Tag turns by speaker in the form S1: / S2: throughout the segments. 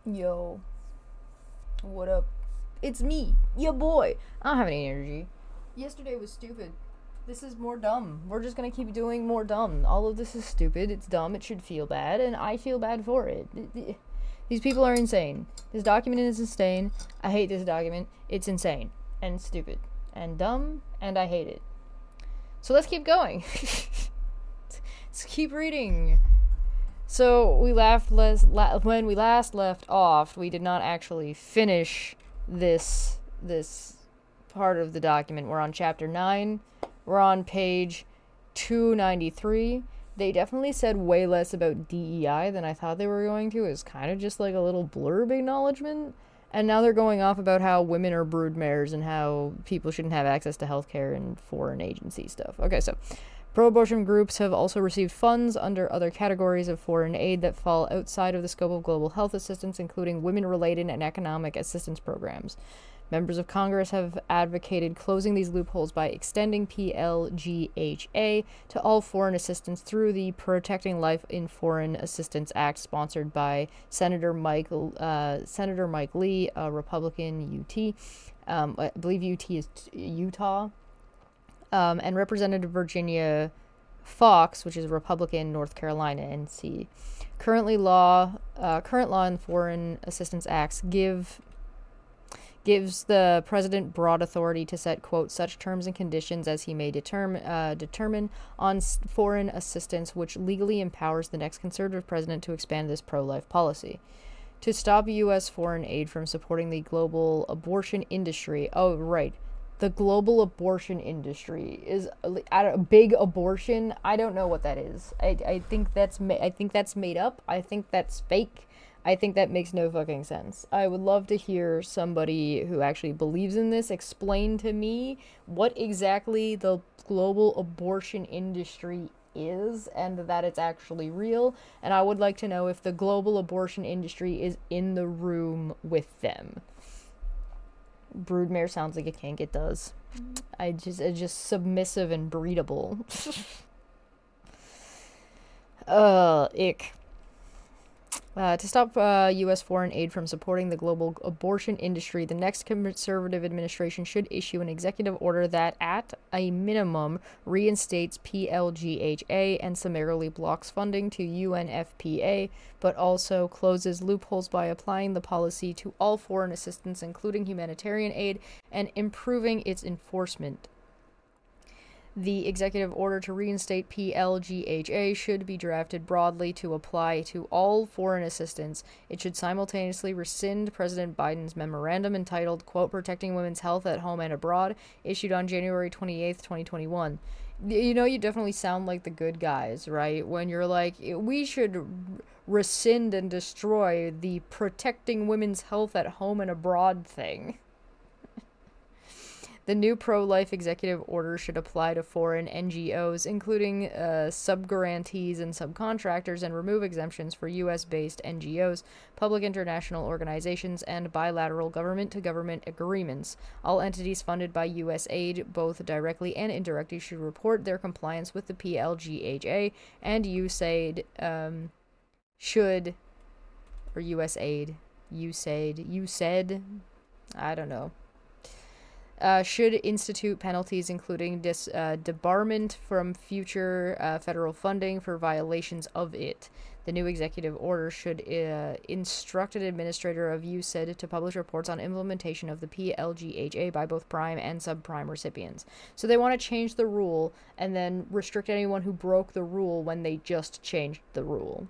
S1: Yo, what up? It's me, your boy. I don't have any energy. Yesterday was stupid. This is more dumb. We're just gonna keep doing more dumb. All of this is stupid. It's dumb. It should feel bad, and I feel bad for it. These people are insane. This document is insane. I hate this document. It's insane and stupid and dumb, and I hate it. So let's keep going. Let's keep reading. So when we last left off, we did not actually finish this part of the document. We're on chapter 9. We're on page 293. They definitely said way less about DEI than I thought they were going to. It's kind of just like a little blurb acknowledgement. And now they're going off about how women are broodmares and how people shouldn't have access to healthcare and foreign agency stuff. Okay, so pro-abortion groups have also received funds under other categories of foreign aid that fall outside of the scope of global health assistance, including women-related and economic assistance programs. Members of Congress have advocated closing these loopholes by extending PLGHA to all foreign assistance through the Protecting Life in Foreign Assistance Act, sponsored by Senator Mike Lee, a Republican UT. I believe UT is Utah. And Representative Virginia Fox, which is Republican, North Carolina, NC. Current law and foreign assistance acts gives the president broad authority to set, quote, such terms and conditions as he may determine on foreign assistance, which legally empowers the next conservative president to expand this pro-life policy. To stop U.S. foreign aid from supporting the global abortion industry. Oh, right. The global abortion industry is a big abortion. I don't know what that is. I think that's made up. I think that's fake. I think that makes no fucking sense. I would love to hear somebody who actually believes in this explain to me what exactly the global abortion industry is and that it's actually real. And I would like to know if the global abortion industry is in the room with them. Broodmare sounds like a kink. It does. It's just submissive and breedable. Ick. To stop U.S. foreign aid from supporting the global abortion industry, the next conservative administration should issue an executive order that, at a minimum, reinstates PLGHA and summarily blocks funding to UNFPA, but also closes loopholes by applying the policy to all foreign assistance, including humanitarian aid, and improving its enforcement. The executive order to reinstate PLGHA should be drafted broadly to apply to all foreign assistance. It should simultaneously rescind President Biden's memorandum entitled, quote, Protecting Women's Health at Home and Abroad, issued on January 28th, 2021. You know, you definitely sound like the good guys, right? When you're like, we should rescind and destroy the Protecting Women's Health at Home and Abroad thing. The new pro-life executive order should apply to foreign NGOs, including sub-grantees and subcontractors, and remove exemptions for U.S.-based NGOs, public international organizations, and bilateral government-to-government agreements. All entities funded by U.S. aid, both directly and indirectly, should report their compliance with the PLGHA, and USAID should, or USAID, I don't know. Should institute penalties, including debarment from future federal funding for violations of it. The new executive order should instruct an administrator of USAID to publish reports on implementation of the PLGHA by both prime and subprime recipients. So they want to change the rule and then restrict anyone who broke the rule when they just changed the rule.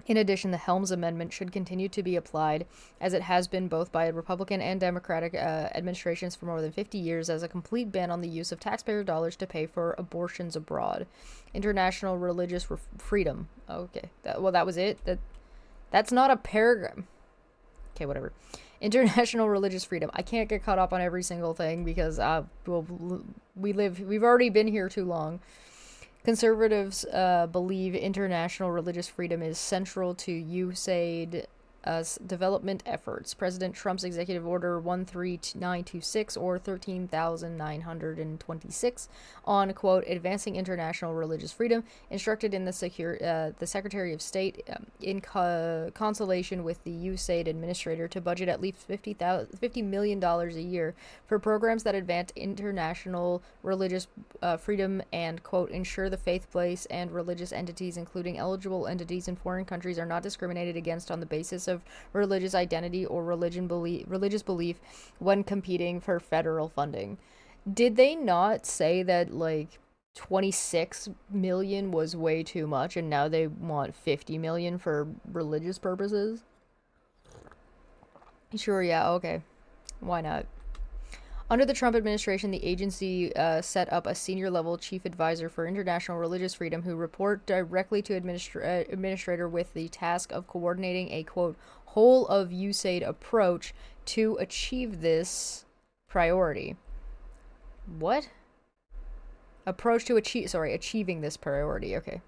S1: In addition, the Helms Amendment should continue to be applied, as it has been both by Republican and Democratic administrations for more than 50 years, as a complete ban on the use of taxpayer dollars to pay for abortions abroad. International religious freedom. Okay, that was it. That's not a paragraph. Okay, whatever. International religious freedom. I can't get caught up on every single thing because we've already been here too long. Conservatives believe international religious freedom is central to USAID development efforts. President Trump's Executive Order 13926 or 13,926 on, quote, advancing international religious freedom, instructed in the Secretary of State in consultation with the USAID administrator to budget at least $50 million a year for programs that advance international religious freedom and, quote, ensure the faith-based and religious entities, including eligible entities in foreign countries, are not discriminated against on the basis of religious identity or religious belief when competing for federal funding. Did they not say that, like, 26 million was way too much and now they want 50 million for religious purposes? Sure, yeah, okay. Why not? Under the Trump administration, the agency set up a senior-level chief advisor for international religious freedom who report directly to administrator with the task of coordinating a, quote, whole-of-USAID approach to achieve this priority. What? Achieving this priority, okay.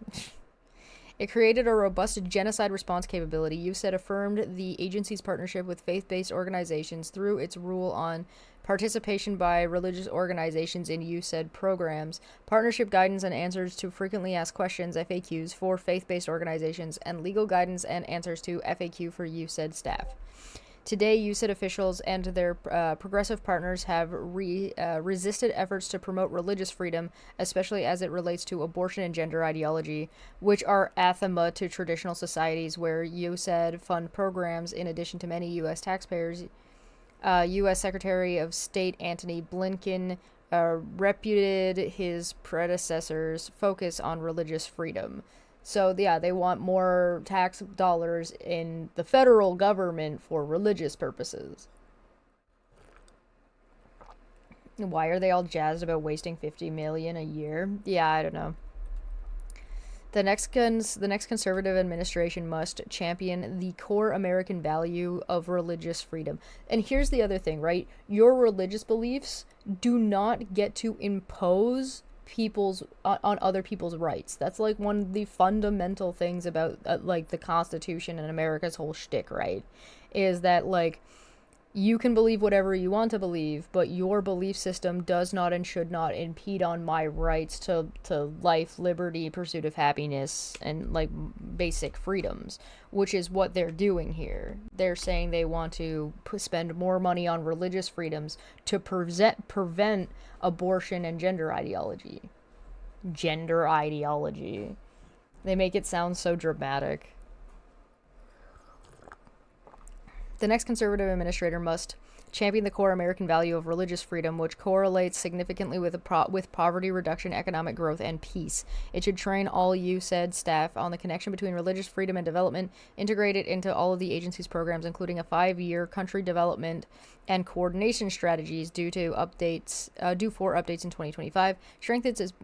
S1: It created a robust genocide response capability. USAID affirmed the agency's partnership with faith-based organizations through its rule on participation by religious organizations in USAID programs, partnership guidance and answers to frequently asked questions, FAQs, for faith-based organizations, and legal guidance and answers to FAQ for USAID staff. Today, USAID officials and their progressive partners have resisted efforts to promote religious freedom, especially as it relates to abortion and gender ideology, which are anathema to traditional societies where USAID fund programs in addition to many U.S. taxpayers. U.S. Secretary of State Antony Blinken repudiated his predecessor's focus on religious freedom. So, yeah, they want more tax dollars in the federal government for religious purposes. Why are they all jazzed about wasting $50 million a year? Yeah, I don't know. The next conservative administration must champion the core American value of religious freedom. And here's the other thing, right? Your religious beliefs do not get to impose on other people's rights. That's like one of the fundamental things about like the Constitution and America's whole shtick, right? Is that, like, you can believe whatever you want to believe, but your belief system does not and should not impede on my rights to life, liberty, pursuit of happiness, and, like, basic freedoms, which is what they're doing here. They're saying they want to spend more money on religious freedoms to prevent abortion and gender ideology. Gender ideology. They make it sound so dramatic. The next conservative administrator must champion the core American value of religious freedom, which correlates significantly with poverty reduction, economic growth, and peace. It should train all USAID staff on the connection between religious freedom and development, integrate it into all of the agency's programs, including a 5-year country development and coordination strategies due for updates in 2025,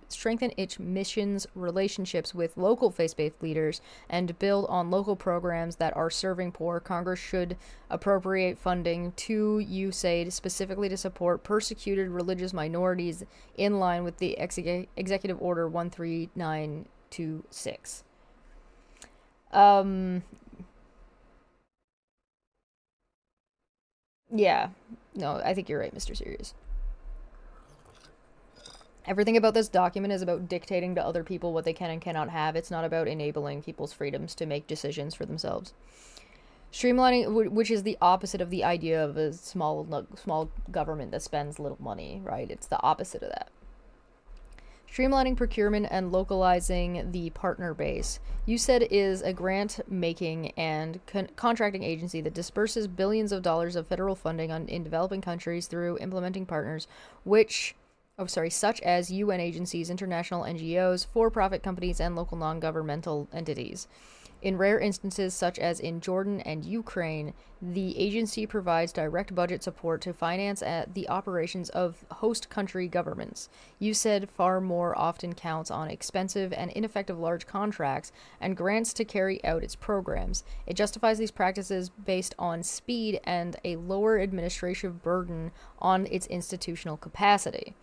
S1: strengthen its missions relationships with local faith-based leaders, and build on local programs that are serving poor. Congress should appropriate funding to USAID specifically to support persecuted religious minorities in line with the Executive Order 13926. Yeah. No, I think you're right, Mr. Serious. Everything about this document is about dictating to other people what they can and cannot have. It's not about enabling people's freedoms to make decisions for themselves. Streamlining, which is the opposite of the idea of a small government that spends little money, right? It's the opposite of that. Streamlining procurement and localizing the partner base. USAID is a grant-making and contracting agency that disperses billions of dollars of federal funding in developing countries through implementing partners, such as UN agencies, international NGOs, for-profit companies, and local non-governmental entities. In rare instances, such as in Jordan and Ukraine, the agency provides direct budget support to finance the operations of host country governments. USAID far more often counts on expensive and ineffective large contracts and grants to carry out its programs. It justifies these practices based on speed and a lower administrative burden on its institutional capacity.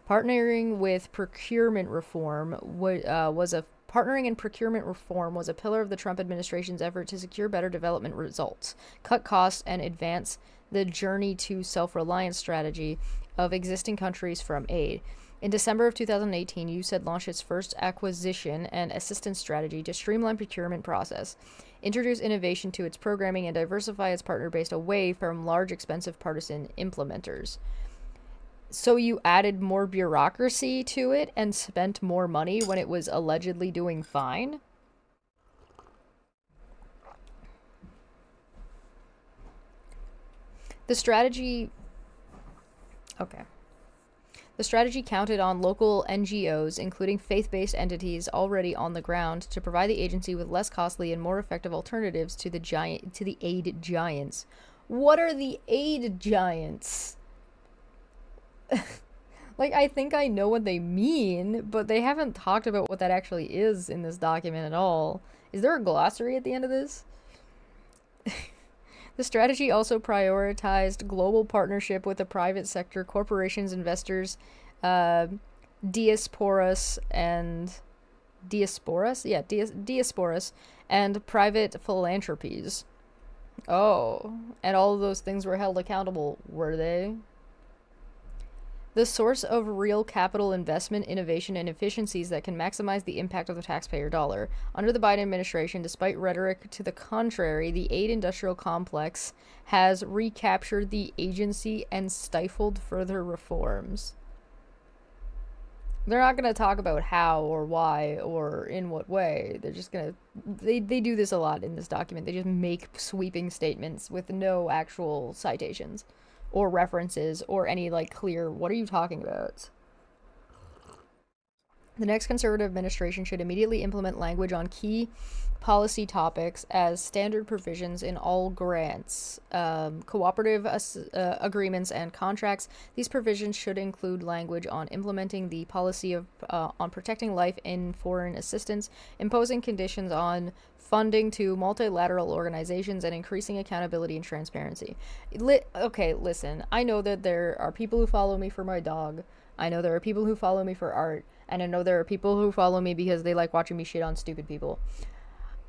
S1: Partnering with procurement reform was a Partnering and procurement reform was a pillar of the Trump administration's effort to secure better development results, cut costs, and advance the journey to self-reliance strategy of existing countries from aid. In December of 2018, USAID launched its first acquisition and assistance strategy to streamline procurement process, introduce innovation to its programming, and diversify its partner base away from large, expensive partisan implementers. So you added more bureaucracy to it and spent more money when it was allegedly doing fine? The strategy... Okay. The strategy counted on local NGOs, including faith-based entities already on the ground, to provide the agency with less costly and more effective alternatives to the aid giants. What are the aid giants? Like, I think I know what they mean, but they haven't talked about what that actually is in this document at all. Is there a glossary at the end of this? The strategy also prioritized global partnership with the private sector, corporations, investors, diasporas, and and private philanthropies. Oh, and all of those things were held accountable, were they? The source of real capital investment, innovation, and efficiencies that can maximize the impact of the taxpayer dollar. Under the Biden administration, despite rhetoric to the contrary, the aid industrial complex has recaptured the agency and stifled further reforms. They're not going to talk about how or why or in what way. They're just going to... They do this a lot in this document. They just make sweeping statements with no actual citations or references or any, like, clear, what are you talking about? The next conservative administration should immediately implement language on key policy topics as standard provisions in all grants, cooperative agreements, and contracts. These provisions should include language on implementing the policy of on protecting life in foreign assistance, imposing conditions on funding to multilateral organizations, and increasing accountability and transparency. Okay, listen, I know that there are people who follow me for my dog. I know there are people who follow me for art. And I know there are people who follow me because they like watching me shit on stupid people.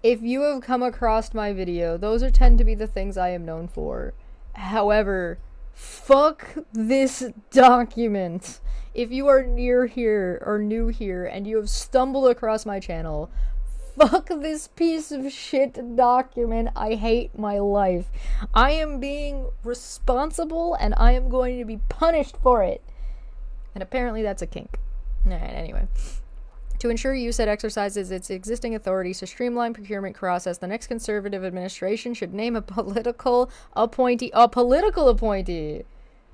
S1: If you have come across my video, those tend to be the things I am known for. However, fuck this document. If you are near here or new here and you have stumbled across my channel, fuck this piece of shit document. I hate my life. I am being responsible and I am going to be punished for it. And apparently that's a kink. Alright, anyway. To ensure USAID exercises its existing authorities to streamline procurement process, the next conservative administration should name a political appointee. A political appointee!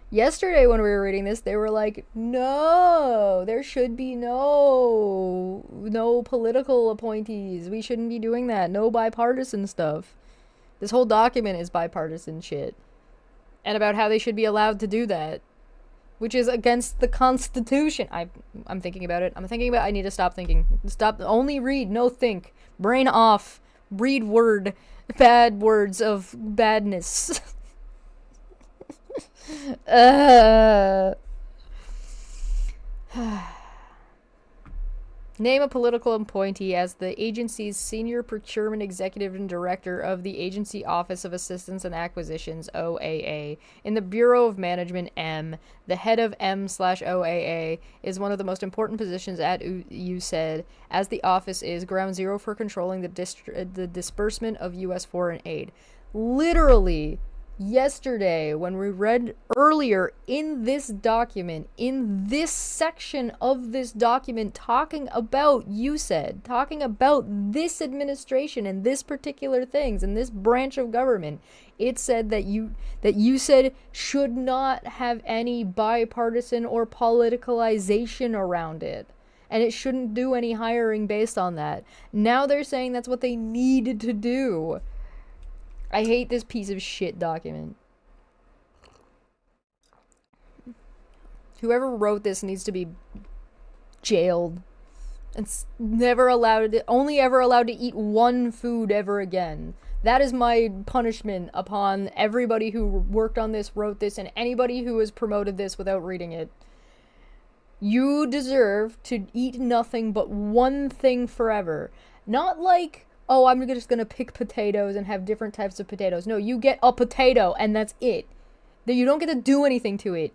S1: Yesterday when we were reading this, they were like, no, there should be no political appointees. We shouldn't be doing that. No bipartisan stuff. This whole document is bipartisan shit. And about how they should be allowed to do that. Which is against the Constitution. I'm thinking about it. I need to stop thinking. Stop. Only read. No think. Brain off. Read word. Bad words of badness. Name a political appointee as the agency's senior procurement executive and director of the Agency Office of Assistance and Acquisitions, OAA. In the Bureau of Management, M, the head of M/OAA is one of the most important positions at USAID, as the office is ground zero for controlling the disbursement of U.S. foreign aid. Literally, yesterday, when we read earlier in this document, in this section of this document, talking about USAID, talking about this administration and this particular things and this branch of government, it said that USAID should not have any bipartisan or politicalization around it. And it shouldn't do any hiring based on that. Now they're saying that's what they needed to do. I hate this piece of shit document. Whoever wrote this needs to be jailed. And only ever allowed to eat one food ever again. That is my punishment upon everybody who worked on this, wrote this, and anybody who has promoted this without reading it. You deserve to eat nothing but one thing forever. Not like, oh, I'm just gonna pick potatoes and have different types of potatoes. No, you get a potato and that's it. That you don't get to do anything to it.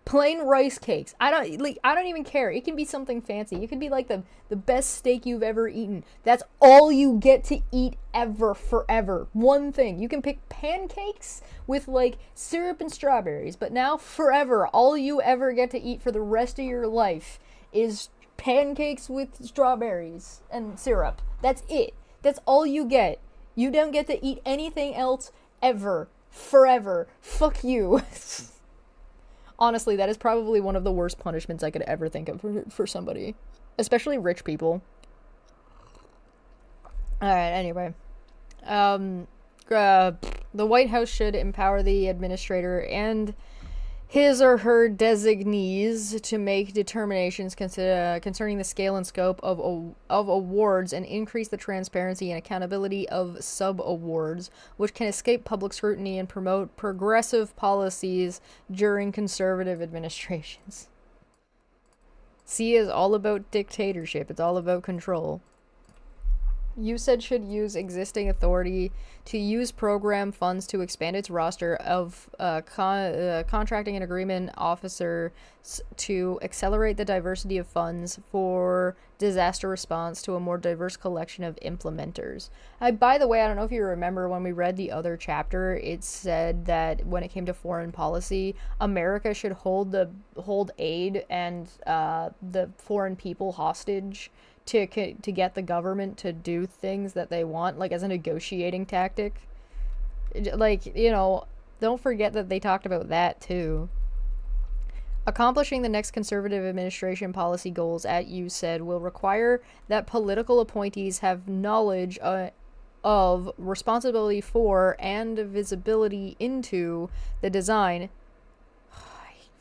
S1: Plain rice cakes. I don't even care. It can be something fancy. It could be like the best steak you've ever eaten. That's all you get to eat ever, forever. One thing. You can pick pancakes with like syrup and strawberries, but now forever, all you ever get to eat for the rest of your life is pancakes with strawberries and syrup. That's it. That's all you get. You don't get to eat anything else ever. Forever. Fuck you. Honestly, that is probably one of the worst punishments I could ever think of for somebody. Especially rich people. Alright, anyway. The White House should empower the administrator and his or her designees to make determinations concerning the scale and scope of awards and increase the transparency and accountability of sub-awards, which can escape public scrutiny and promote progressive policies during conservative administrations. C is all about dictatorship. It's all about control. USAID should use existing authority to use program funds to expand its roster of contracting and agreement officers to accelerate the diversity of funds for disaster response to a more diverse collection of implementers. By the way, I don't know if you remember when we read the other chapter, it said that when it came to foreign policy, America should hold aid and the foreign people hostage to get the government to do things that they want, like as a negotiating tactic. Like, you know, don't forget that they talked about that too. Accomplishing the next conservative administration policy goals at USAID will require that political appointees have knowledge of, responsibility for, and visibility into the design.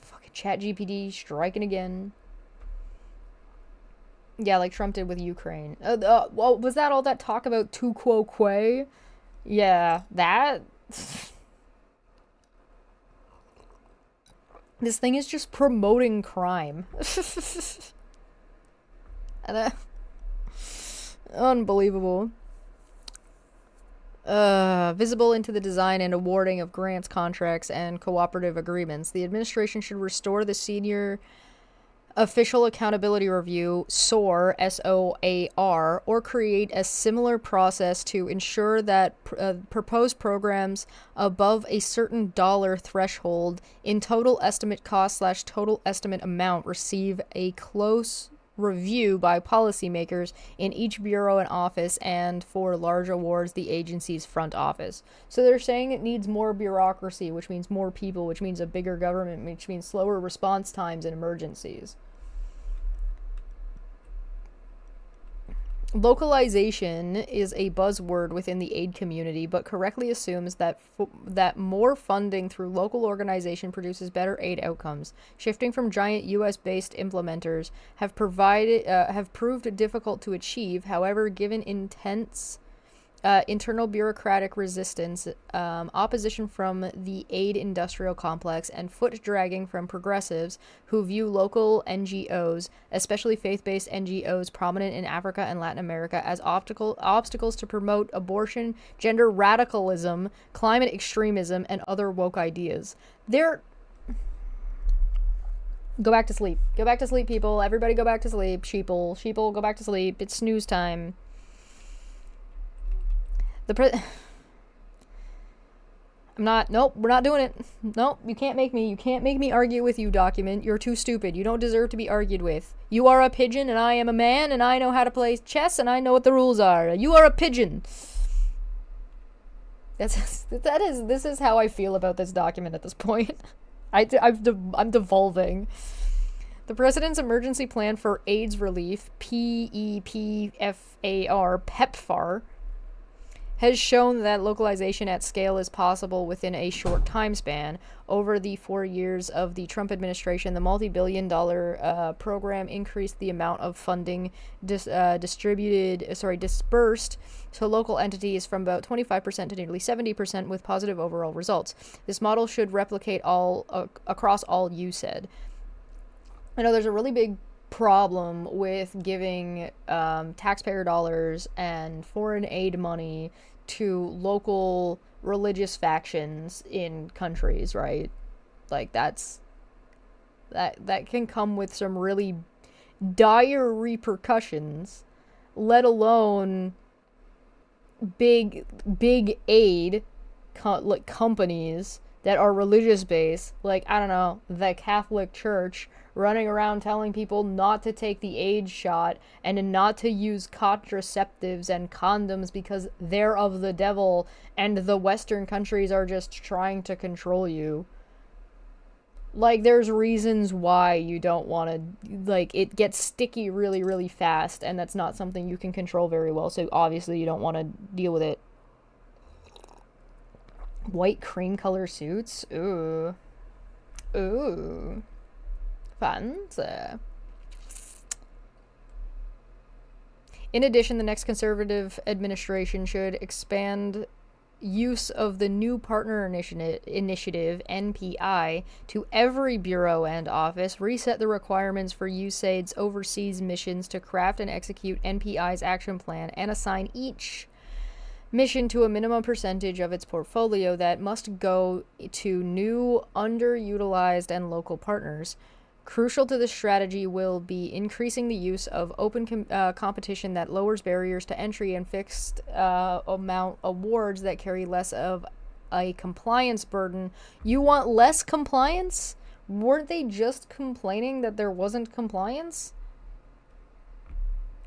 S1: Fucking ChatGPT striking again. Yeah, like Trump did with Ukraine. Well, was that all that talk about tu quo que? Yeah, that. This thing is just promoting crime. And, unbelievable. Visible into the design and awarding of grants, contracts, and cooperative agreements. The administration should restore the senior Official Accountability Review, SOAR, S-O-A-R, or create a similar process to ensure that proposed programs above a certain dollar threshold in total estimate cost / total estimate amount receive a close review by policymakers in each bureau and office, and for large awards, the agency's front office. So they're saying it needs more bureaucracy, which means more people, which means a bigger government, which means slower response times in emergencies. Localization is a buzzword within the aid community, but correctly assumes that that more funding through local organization produces better aid outcomes. Shifting from giant U.S.-based implementers have proved difficult to achieve. However, given intense internal bureaucratic resistance, opposition from the aid industrial complex, and foot-dragging from progressives who view local NGOs, especially faith-based NGOs prominent in Africa and Latin America, as obstacles to promote abortion, gender radicalism, climate extremism, and other woke ideas. Go back to sleep. Go back to sleep, people. Everybody go back to sleep. Sheeple, go back to sleep. It's snooze time. Nope, we're not doing it. Nope, you can't make me argue with you, document. You're too stupid. You don't deserve to be argued with. You are a pigeon and I am a man and I know how to play chess and I know what the rules are. You are a pigeon. This is how I feel about this document at this point. I'm devolving. The President's Emergency Plan for AIDS Relief, PEPFAR, has shown that localization at scale is possible within a short time span. Over the 4 years of the Trump administration, the multi-billion-dollar program increased the amount of funding dispersed to local entities from about 25% to nearly 70%, with positive overall results. This model should replicate across all USAID. I know there's a really big problem with giving taxpayer dollars and foreign aid money to local religious factions in countries, right? Like that can come with some really dire repercussions, let alone big aid like companies that are religious based, like I don't know, the Catholic Church running around telling people not to take the AIDS shot and not to use contraceptives and condoms because they're of the devil and the Western countries are just trying to control you. Like there's reasons why you don't want to, like it gets sticky really really fast and that's not something you can control very well, so obviously you don't want to deal with it. White cream color suits, ooh, ooh, fancy. In addition, the next conservative administration should expand use of the new partner initiative NPI to every bureau and office, reset the requirements for USAID's overseas missions to craft and execute NPI's action plan, and assign each mission to a minimum percentage of its portfolio that must go to new, underutilized, and local partners. Crucial to this strategy will be increasing the use of open competition that lowers barriers to entry and fixed amount awards that carry less of a compliance burden. You want less compliance? Weren't they just complaining that there wasn't compliance?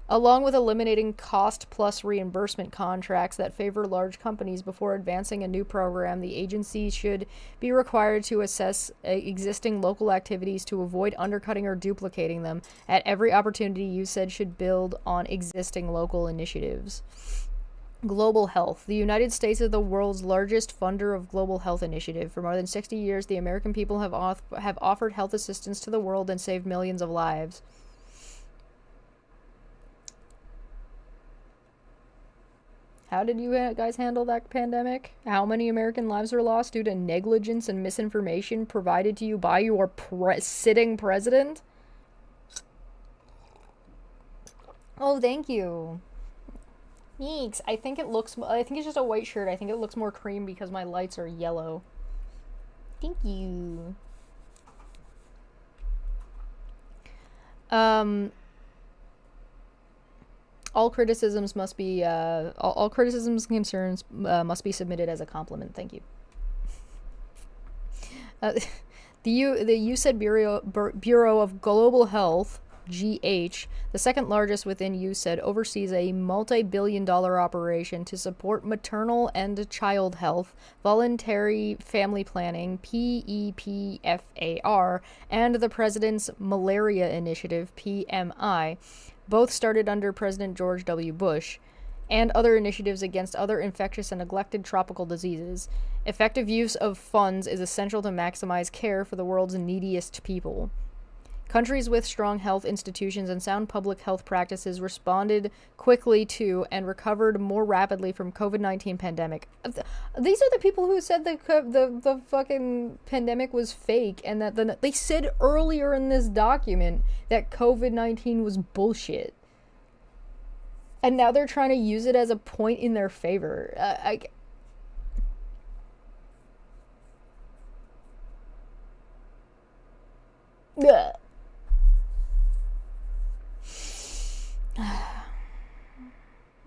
S1: Along with eliminating cost plus reimbursement contracts that favor large companies before advancing a new program, the agency should be required to assess existing local activities to avoid undercutting or duplicating them. At every opportunity, USAID should build on existing local initiatives. Global health. The United States is the world's largest funder of global health initiative. For more than 60 years, the American people have offered health assistance to the world and saved millions of lives. How did you guys handle that pandemic? How many American lives were lost due to negligence and misinformation provided to you by your sitting president? Oh, thank you. Neeks. I think it's just a white shirt. I think it looks more cream because my lights are yellow. Thank you. All criticisms must be all criticisms and concerns must be submitted as a compliment. Thank you. The USAID Bureau of Global Health, GH, the second largest within USAID, oversees a multi-billion-dollar operation to support maternal and child health, voluntary family planning, PEPFAR, and the President's Malaria Initiative, PMI. Both started under President George W. Bush, and other initiatives against other infectious and neglected tropical diseases. Effective use of funds is essential to maximize care for the world's neediest people. Countries with strong health institutions and sound public health practices responded quickly to and recovered more rapidly from COVID-19 pandemic. These are the people who said the fucking pandemic was fake, and that they said earlier in this document that COVID-19 was bullshit. And now they're trying to use it as a point in their favor.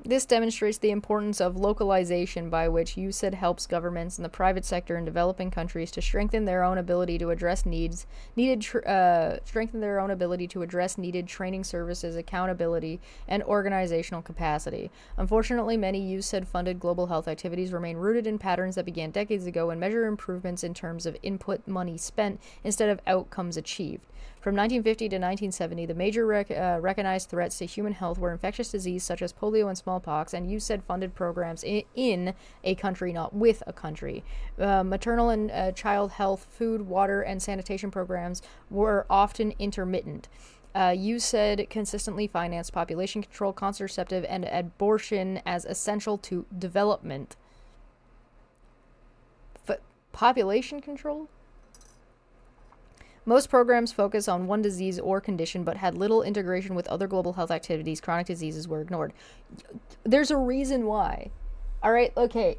S1: This demonstrates the importance of localization, by which USAID helps governments and the private sector in developing countries to strengthen their own ability to address needed training services, accountability, and organizational capacity. Unfortunately, many USAID-funded global health activities remain rooted in patterns that began decades ago and measure improvements in terms of input money spent instead of outcomes achieved. From 1950 to 1970, the major recognized threats to human health were infectious disease such as polio and smallpox, and USAID-funded programs in a country, not with a country. Maternal and child health, food, water, and sanitation programs were often intermittent. USAID consistently financed population control, contraceptive, and abortion as essential to development. Population control? Most programs focus on one disease or condition but had little integration with other global health activities. Chronic diseases were ignored. There's a reason why. All right, okay.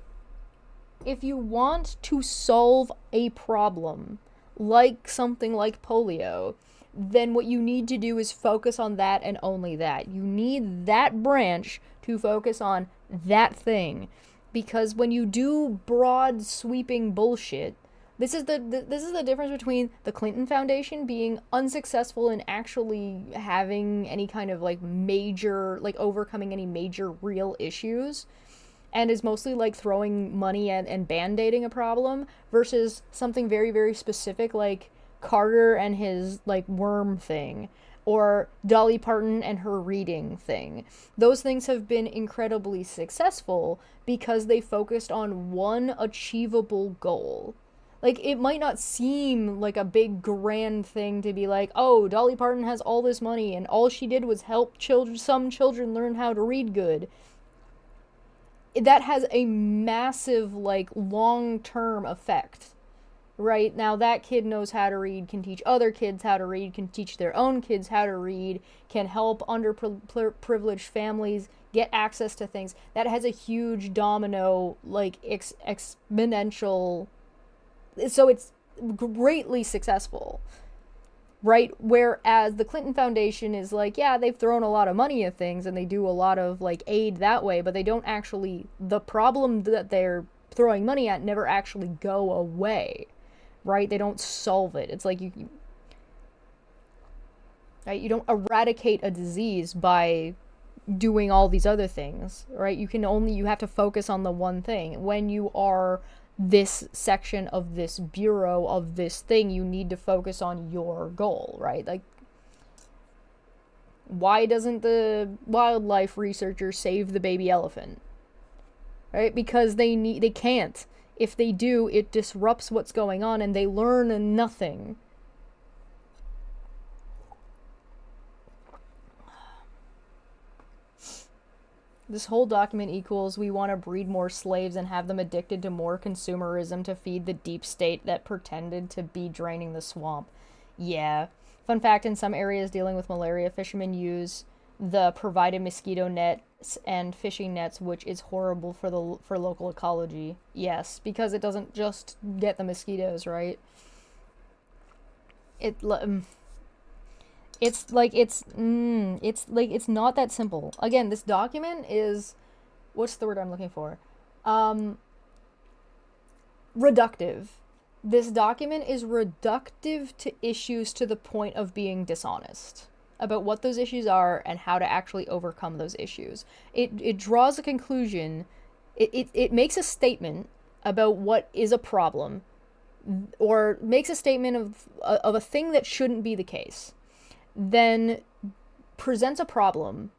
S1: If you want to solve a problem, like something like polio, then what you need to do is focus on that and only that. You need that branch to focus on that thing. Because when you do broad sweeping bullshit, this is the difference between the Clinton Foundation being unsuccessful in actually having any kind of like major, like overcoming any major real issues, and is mostly like throwing money and band-aiding a problem, versus something very, very specific like Carter and his like worm thing, or Dolly Parton and her reading thing. Those things have been incredibly successful because they focused on one achievable goal. Like, it might not seem like a big grand thing to be like, oh, Dolly Parton has all this money and all she did was help some children learn how to read good. That has a massive, like, long-term effect. Right? Now, that kid knows how to read, can teach other kids how to read, can teach their own kids how to read, can help underprivileged families get access to things. That has a huge domino, like, exponential... So it's greatly successful. Right? Whereas the Clinton Foundation is like, yeah, they've thrown a lot of money at things, and they do a lot of, like, aid that way, but they don't actually... The problem that they're throwing money at never actually go away. Right? They don't solve it. It's like right? You don't eradicate a disease by doing all these other things, right? You have to focus on the one thing. When you are this section of this bureau of this thing, you need to focus on your goal, right? Like, why doesn't the wildlife researcher save the baby elephant? Right? Because they can't. If they do, it disrupts what's going on and they learn nothing. This whole document equals we want to breed more slaves and have them addicted to more consumerism to feed the deep state that pretended to be draining the swamp. Yeah. Fun fact, in some areas dealing with malaria, fishermen use the provided mosquito nets and fishing nets, which is horrible for local ecology. Yes, because it doesn't just get the mosquitoes, right? It's not that simple. Again, this document is, what's the word I'm looking for? Reductive. This document is reductive to issues to the point of being dishonest about what those issues are and how to actually overcome those issues. It draws a conclusion. It makes a statement about what is a problem, or makes a statement of a thing that shouldn't be the case, then presents a problem,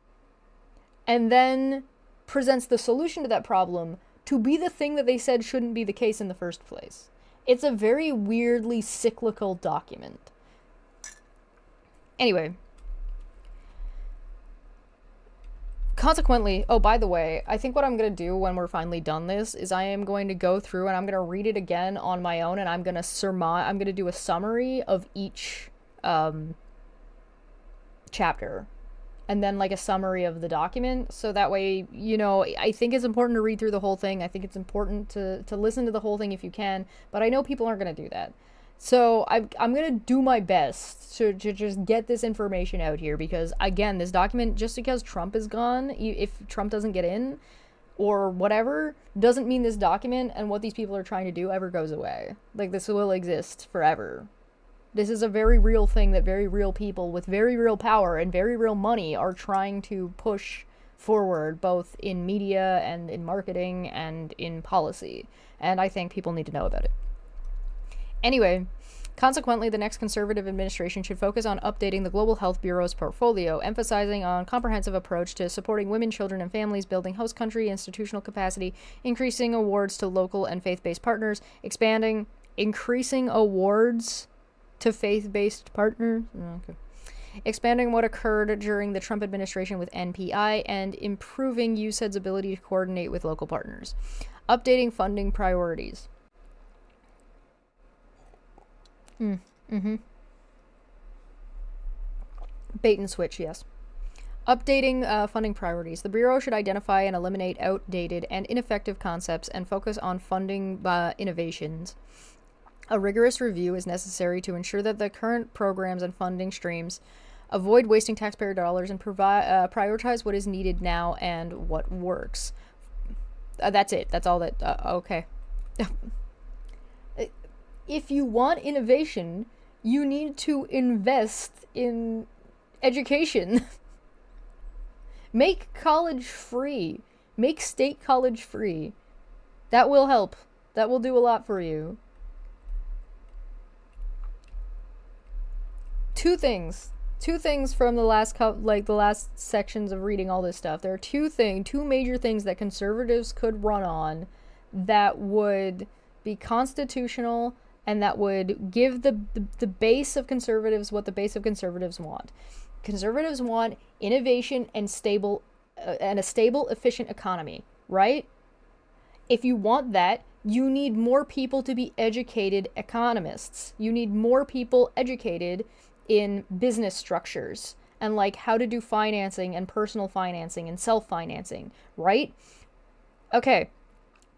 S1: and then presents the solution to that problem to be the thing that they said shouldn't be the case in the first place. It's a very weirdly cyclical document. Anyway. Consequently, oh, by the way, I think what I'm going to do when we're finally done this is I am going to go through and I'm going to read it again on my own, and I'm going to do a summary of each chapter, and then like a summary of the document, so that way, you know, I think it's important to read through the whole thing. I think it's important to listen to the whole thing if you can, but I know people aren't going to do that. So I'm going to do my best to just get this information out here, because, again, this document, just because Trump is gone, if Trump doesn't get in or whatever, doesn't mean this document and what these people are trying to do ever goes away. Like, this will exist forever. This is a very real thing that very real people with very real power and very real money are trying to push forward, both in media and in marketing and in policy. And I think people need to know about it. Anyway, consequently, the next conservative administration should focus on updating the Global Health Bureau's portfolio, emphasizing on comprehensive approach to supporting women, children, and families, building host country institutional capacity, increasing awards to local and faith-based partners, increasing awards to faith-based partners, expanding what occurred during the Trump administration with NPI, and improving USAID's ability to coordinate with local partners. Updating funding priorities. Bait and switch, yes. Updating funding priorities. The Bureau should identify and eliminate outdated and ineffective concepts and focus on funding innovations. A rigorous review is necessary to ensure that the current programs and funding streams avoid wasting taxpayer dollars and prioritize what is needed now and what works. That's it. That's all that... okay. If you want innovation, you need to invest in education. Make college free. Make state college free. That will help. That will do a lot for you. Two things from the last the last sections of reading all this stuff. There are two major things that conservatives could run on that would be constitutional and that would give the base of conservatives what the base of conservatives want. Conservatives want innovation and a stable, efficient economy, right? If you want that, you need more people to be educated economists. You need more people educated in business structures and like how to do financing and personal financing and self-financing, right? Okay.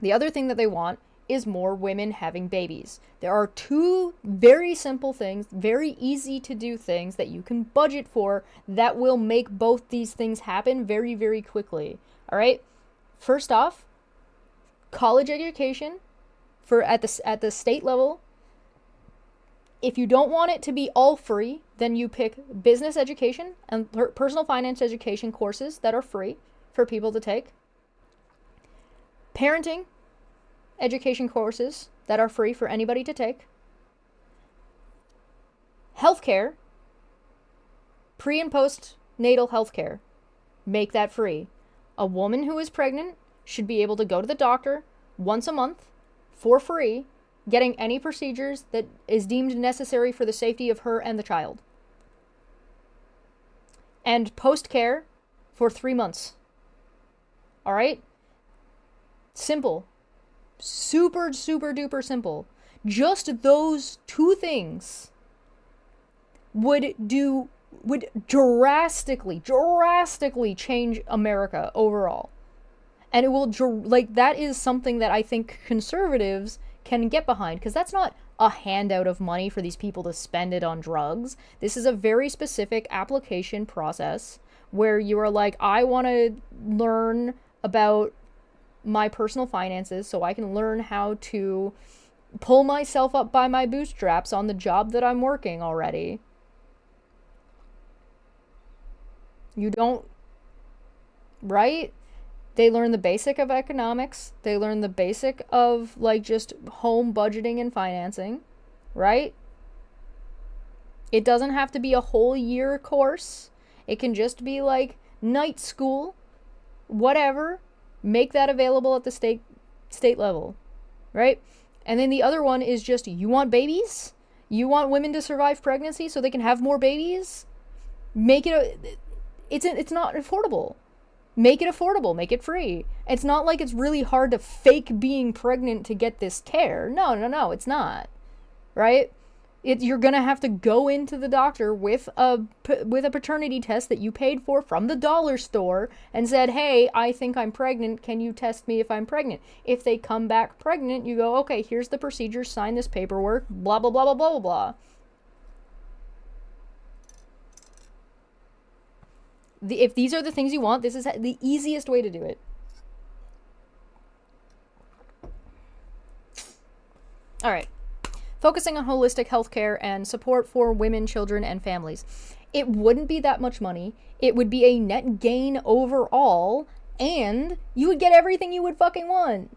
S1: The other thing that they want is more women having babies. There are two very simple things, very easy to do things that you can budget for that will make both these things happen very, very quickly. All right? First off, college education at the state level. If you don't want it to be all free, then you pick business education and personal finance education courses that are free for people to take. Parenting education courses that are free for anybody to take. Healthcare, pre- and post-natal healthcare, make that free. A woman who is pregnant should be able to go to the doctor once a month for free, getting any procedures that is deemed necessary for the safety of her and the child. And post-care for 3 months. All right? Simple. Super, super duper simple. Just those two things would drastically change America overall. And it will, that is something that I think conservatives can get behind, because that's not a handout of money for these people to spend it on drugs. This is a very specific application process where you are like, I want to learn about my personal finances so I can learn how to pull myself up by my bootstraps on the job that I'm working already. You don't, right? They learn the basic of economics. They learn the basic of just home budgeting and financing, right? It doesn't have to be a whole year course. It can just be night school, whatever. Make that available at the state level, right? And then the other one is just, you want babies? You want women to survive pregnancy so they can have more babies? Make it it's not affordable. Make it affordable. Make it free. It's not like it's really hard to fake being pregnant to get this care. No, it's not. Right? You're gonna have to go into the doctor with a paternity test that you paid for from the dollar store and said, hey, I think I'm pregnant. Can you test me if I'm pregnant? If they come back pregnant, you go, okay, here's the procedure. Sign this paperwork. Blah, blah, blah, blah, blah, blah, blah. If these are the things you want, this is the easiest way to do it. All right. Focusing on holistic healthcare and support for women, children, and families. It wouldn't be that much money. It would be a net gain overall, and you would get everything you would fucking want.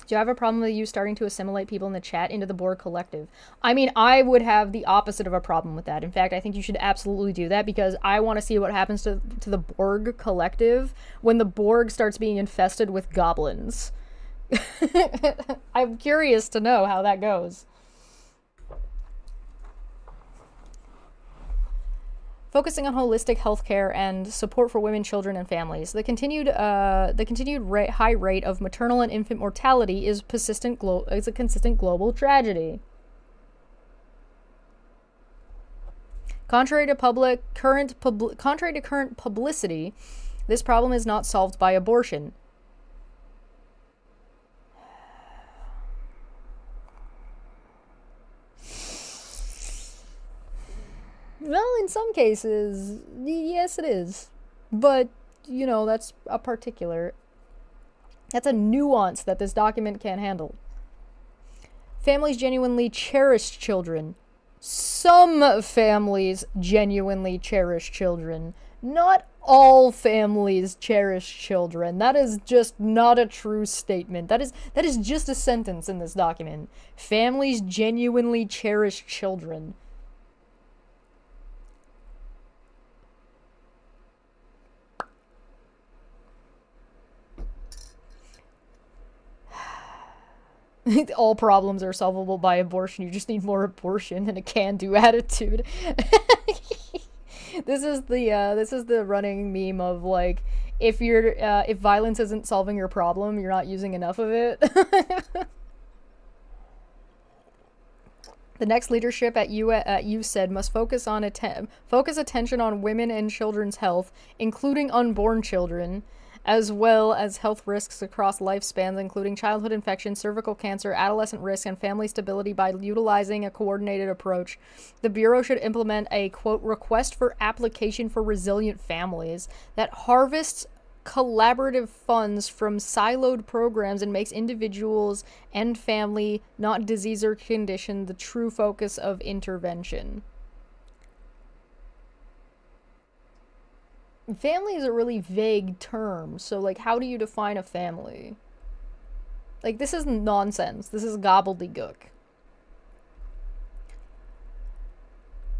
S1: Do you have a problem with you starting to assimilate people in the chat into the Borg collective? I mean, I would have the opposite of a problem with that. In fact, I think you should absolutely do that, because I want to see what happens to the Borg collective when the Borg starts being infested with goblins. I'm curious to know how that goes. Focusing on holistic healthcare and support for women, children, and families. The continued high rate of maternal and infant mortality is a consistent global tragedy. Contrary to current publicity, this problem is not solved by abortion. Well, in some cases, yes it is. But, you know, that's a particular. That's a nuance that this document can't handle. Families genuinely cherish children. Some families genuinely cherish children. Not all families cherish children. That is just not a true statement. That is just a sentence in this document. Families genuinely cherish children. All problems are solvable by abortion. You just need more abortion and a can-do attitude. This is the running meme of like, if violence isn't solving your problem, you're not using enough of it. The next leadership at USAID must focus attention on women and children's health, including unborn children, as well as health risks across lifespans, including childhood infections, cervical cancer, adolescent risk, and family stability by utilizing a coordinated approach. The Bureau should implement a, quote, request for application for resilient families that harvests collaborative funds from siloed programs and makes individuals and family, not disease or condition, the true focus of intervention. Family is a really vague term, so like, how do you define a family? Like, this is nonsense. This is gobbledygook.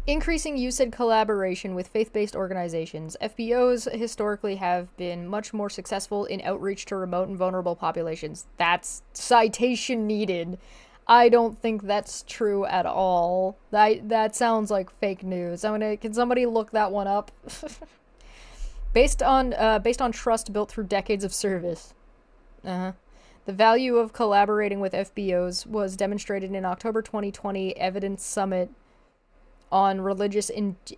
S1: Increasing USAID collaboration with faith-based organizations. FBOs historically have been much more successful in outreach to remote and vulnerable populations. That's citation needed. I don't think that's true at all. That sounds like fake news. Can somebody look that one up? Based on trust built through decades of service. The value of collaborating with FBOs was demonstrated in October 2020 Evidence Summit on religious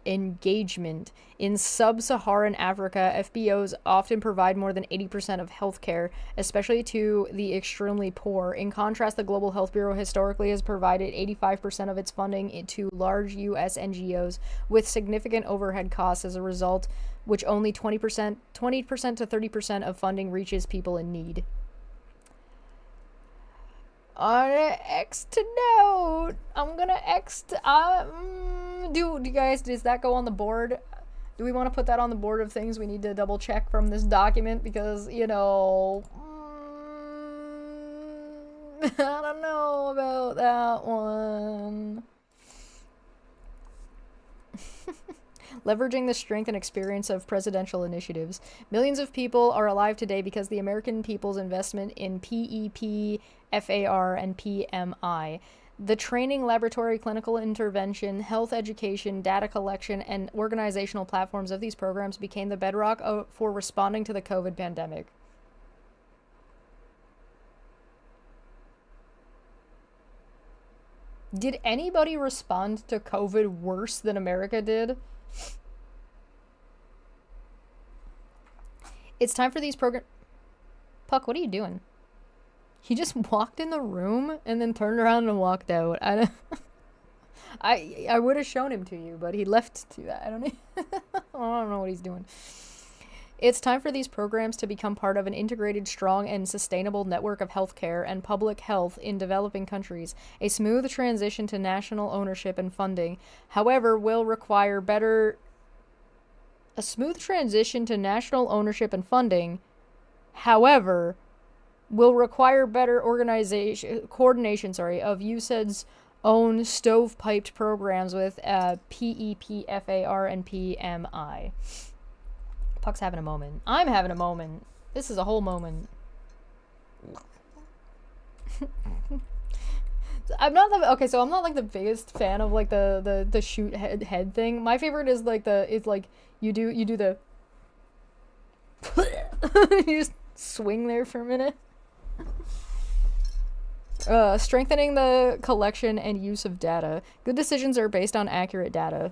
S1: engagement. In sub-Saharan Africa, FBOs often provide more than 80% of healthcare, especially to the extremely poor. In contrast, the Global Health Bureau historically has provided 85% of its funding to large U.S. NGOs with significant overhead costs as a result, which only 20% to 30% of funding reaches people in need. On an X to note, I'm gonna X to, do you guys, does that go on the board? Do we want to put that on the board of things we need to double check from this document? Because, you know, I don't know about that one. Leveraging the strength and experience of presidential initiatives. Millions of people are alive today because the American people's investment in PEP, FAR, and PMI. The training, laboratory, clinical intervention, health education, data collection, and organizational platforms of these programs became the bedrock for responding to the COVID pandemic. Did anybody respond to COVID worse than America did? It's time for these programs. Puck, what are you doing? He just walked in the room and then turned around and walked out. I would have shown him to you, but he left to that. I don't know what he's doing. It's time for these programs to become part of an integrated, strong, and sustainable network of healthcare and public health in developing countries. A smooth transition to national ownership and funding, however, will require better... A smooth transition to national ownership and funding, however, will require better coordination of USAID's own stovepiped programs with PEP, FAR, and PMI. Puck's having a moment. I'm having a moment. This is a whole moment. I'm not like the biggest fan of like the shoot head thing. My favorite is like you do the you just swing there for a minute. Strengthening the collection and use of data. Good decisions are based on accurate data.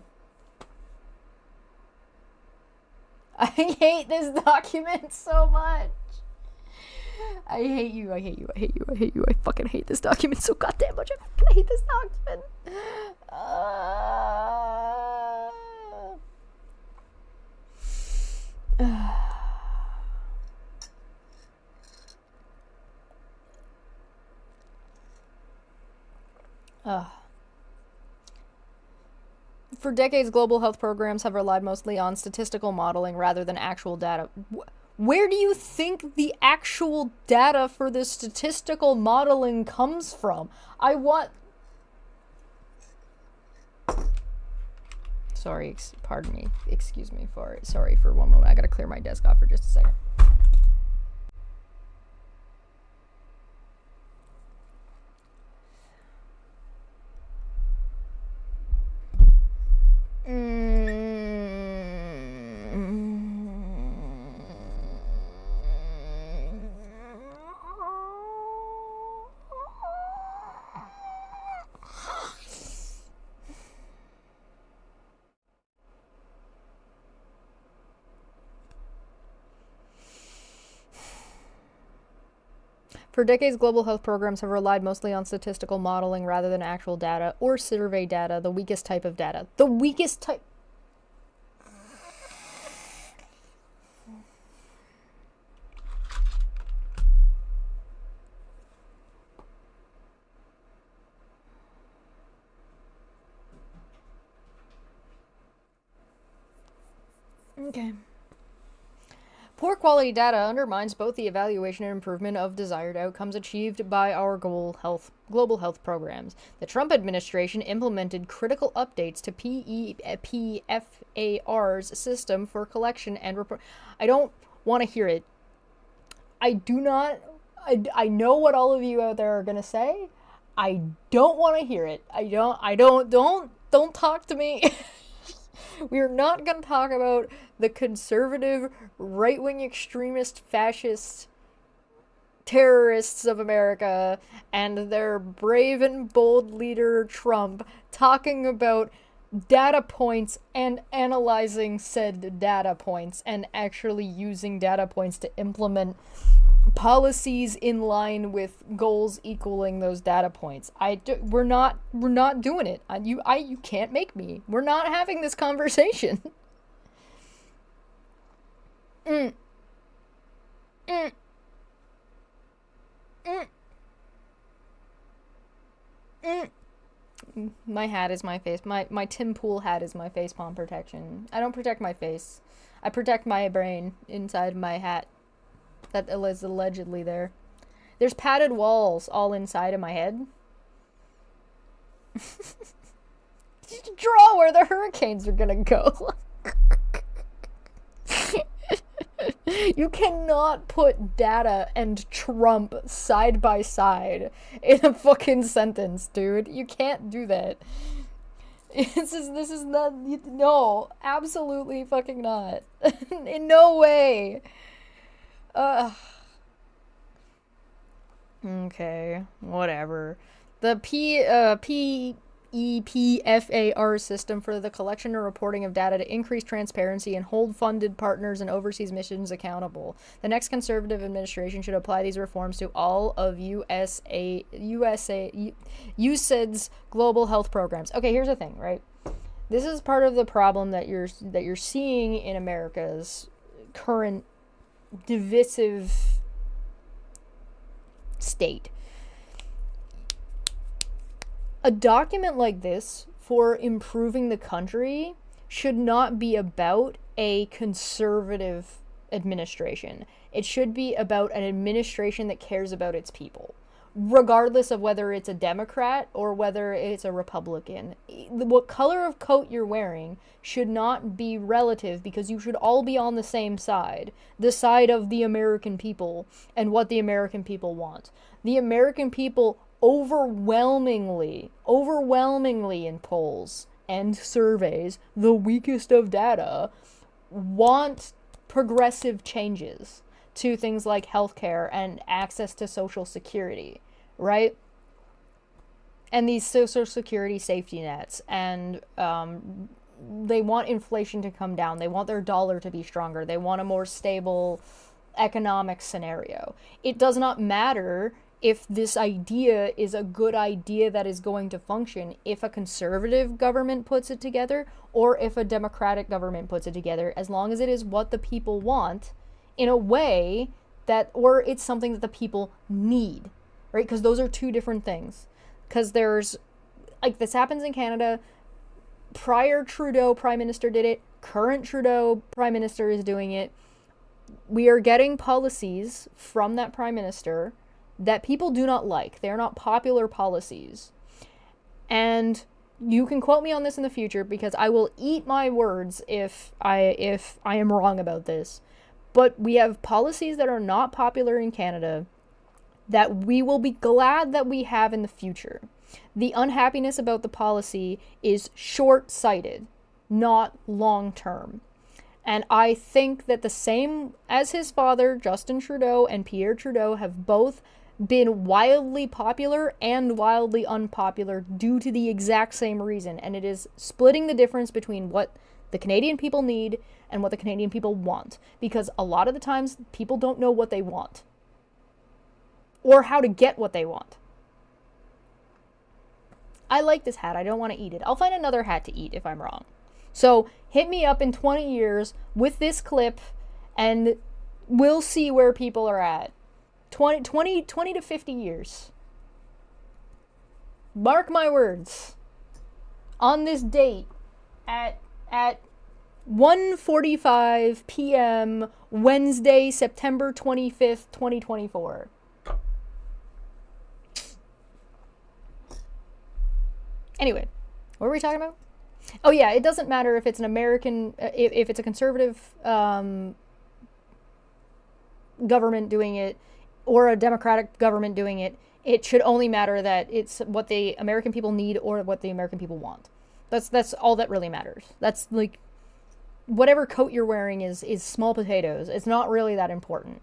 S1: I hate this document so much. I hate you, I hate you, I hate you, I hate you. I fucking hate this document so goddamn much. I fucking hate this document. For decades, global health programs have relied mostly on statistical modeling rather than actual data. Where do you think the actual data for the statistical modeling comes from? I want... Sorry, pardon me. Excuse me for it. Sorry for one moment. I gotta clear my desk off for just a second. For decades, global health programs have relied mostly on statistical modeling rather than actual data or survey data, the weakest type of data. The weakest type... Okay. Poor quality data undermines both the evaluation and improvement of desired outcomes achieved by our global health programs. The Trump administration implemented critical updates to PEPFAR's system for collection and report. I don't want to hear it. I do not. I know what all of you out there are gonna say. I don't want to hear it. Don't talk to me. We are not going to talk about the conservative, right-wing extremist, fascist terrorists of America and their brave and bold leader, Trump, talking about data points and analyzing said data points and actually using data points to implement policies in line with goals equaling those data points. We're not doing it. You can't make me. We're not having this conversation. My hat is my face. My Tim Pool hat is my face palm protection. I don't protect my face. I protect my brain inside my hat. That is allegedly there. There's padded walls all inside of my head. Just draw where the hurricanes are gonna go. You cannot put data and Trump side by side in a fucking sentence, dude. You can't do that. This is not... No, absolutely fucking not. In no way. Okay, whatever. The PEPFAR system for the collection and reporting of data to increase transparency and hold funded partners and overseas missions accountable. The next conservative administration should apply these reforms to all of USAID's global health programs. Okay, here's the thing, right? This is part of the problem that you're seeing in America's current divisive state. A document like this for improving the country should not be about a conservative administration. It should be about an administration that cares about its people, regardless of whether it's a Democrat or whether it's a Republican. What color of coat you're wearing should not be relative, because you should all be on the same side, the side of the American people and what the American people want. The American people overwhelmingly in polls and surveys, the weakest of data, want progressive changes to things like healthcare and access to Social Security, right? And these Social Security safety nets and inflation to come down. They want their dollar to be stronger. They want a more stable economic scenario. It does not matter if this idea is a good idea that is going to function if a conservative government puts it together or if a democratic government puts it together, as long as it is what the people want in a way that, or it's something that the people need, right? Because those are two different things. Because there's, like, this happens in Canada. Prior Trudeau Prime Minister did it. Current Trudeau Prime Minister is doing it. We are getting policies from that Prime Minister that people do not like. They are not popular policies. And you can quote me on this in the future because I will eat my words if I am wrong about this. But we have policies that are not popular in Canada that we will be glad that we have in the future. The unhappiness about the policy is short-sighted, not long-term. And I think that the same as his father, Justin Trudeau, and Pierre Trudeau have both been wildly popular and wildly unpopular due to the exact same reason. And it is splitting the difference between what the Canadian people need and what the Canadian people want. Because a lot of the times, people don't know what they want. Or how to get what they want. I like this hat. I don't want to eat it. I'll find another hat to eat if I'm wrong. So hit me up in 20 years with this clip and we'll see where people are at. 20 to 50 years. Mark my words. On this date at 1:45 p.m. Wednesday, September 25th, 2024. Anyway, what were we talking about? Oh yeah, it doesn't matter if it's an American, if it's a conservative government doing it or a democratic government doing it. It should only matter that it's what the American people need or what the American people want. That's all that really matters. That's like whatever coat you're wearing is small potatoes. It's not really that important.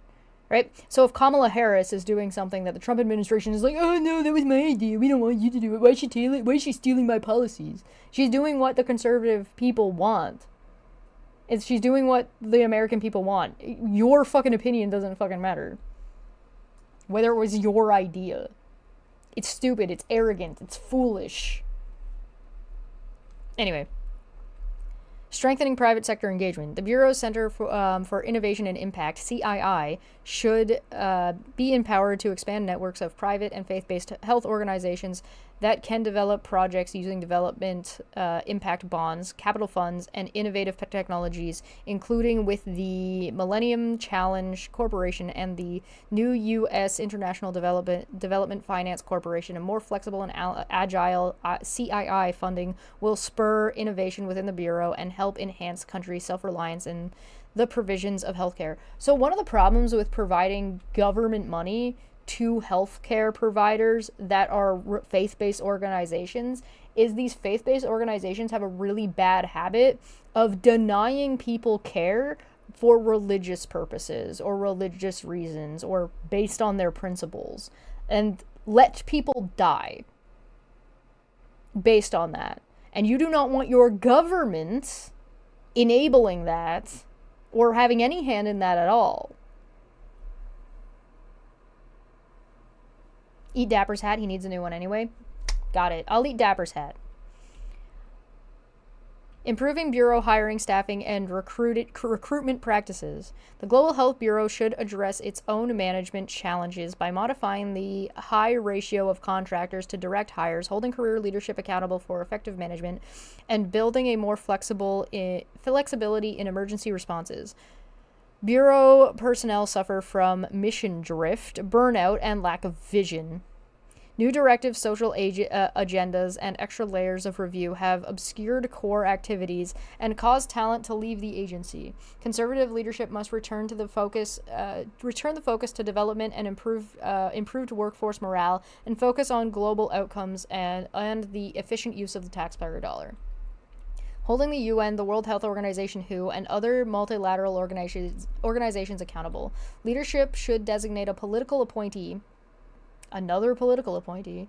S1: Right? So if Kamala Harris is doing something that the Trump administration is like, oh no, that was my idea, we don't want you to do it, why is she stealing my policies? She's doing what the conservative people want. She's doing what the American people want. Your fucking opinion doesn't fucking matter. Whether it was your idea. It's stupid, it's arrogant, it's foolish. Anyway. Strengthening private sector engagement. The Bureau's Center for Innovation and Impact, CII, should be empowered to expand networks of private and faith-based health organizations that can develop projects using development impact bonds, capital funds, and innovative technologies, including with the Millennium Challenge Corporation and the new U.S. International Development Finance Corporation. A more flexible and agile CII funding will spur innovation within the Bureau and help enhance country self-reliance in the provisions of healthcare. So one of the problems with providing government money to healthcare providers that are faith-based organizations is these faith-based organizations have a really bad habit of denying people care for religious purposes or religious reasons or based on their principles and let people die based on that. And you do not want your government enabling that or having any hand in that at all. Eat Dapper's hat. He needs a new one anyway. Got it. I'll eat Dapper's hat. Improving Bureau hiring, staffing, and recruitment practices. The Global Health Bureau should address its own management challenges by modifying the high ratio of contractors to direct hires, holding career leadership accountable for effective management, and building a more flexibility in emergency responses. Bureau personnel suffer from mission drift, burnout, and lack of vision. New directives, social agendas, and extra layers of review have obscured core activities and caused talent to leave the agency. Conservative leadership must return the focus to development and improved workforce morale, and focus on global outcomes and the efficient use of the taxpayer dollar. Holding the UN, the World Health Organization, WHO, and other multilateral organizations accountable. Leadership should designate another political appointee,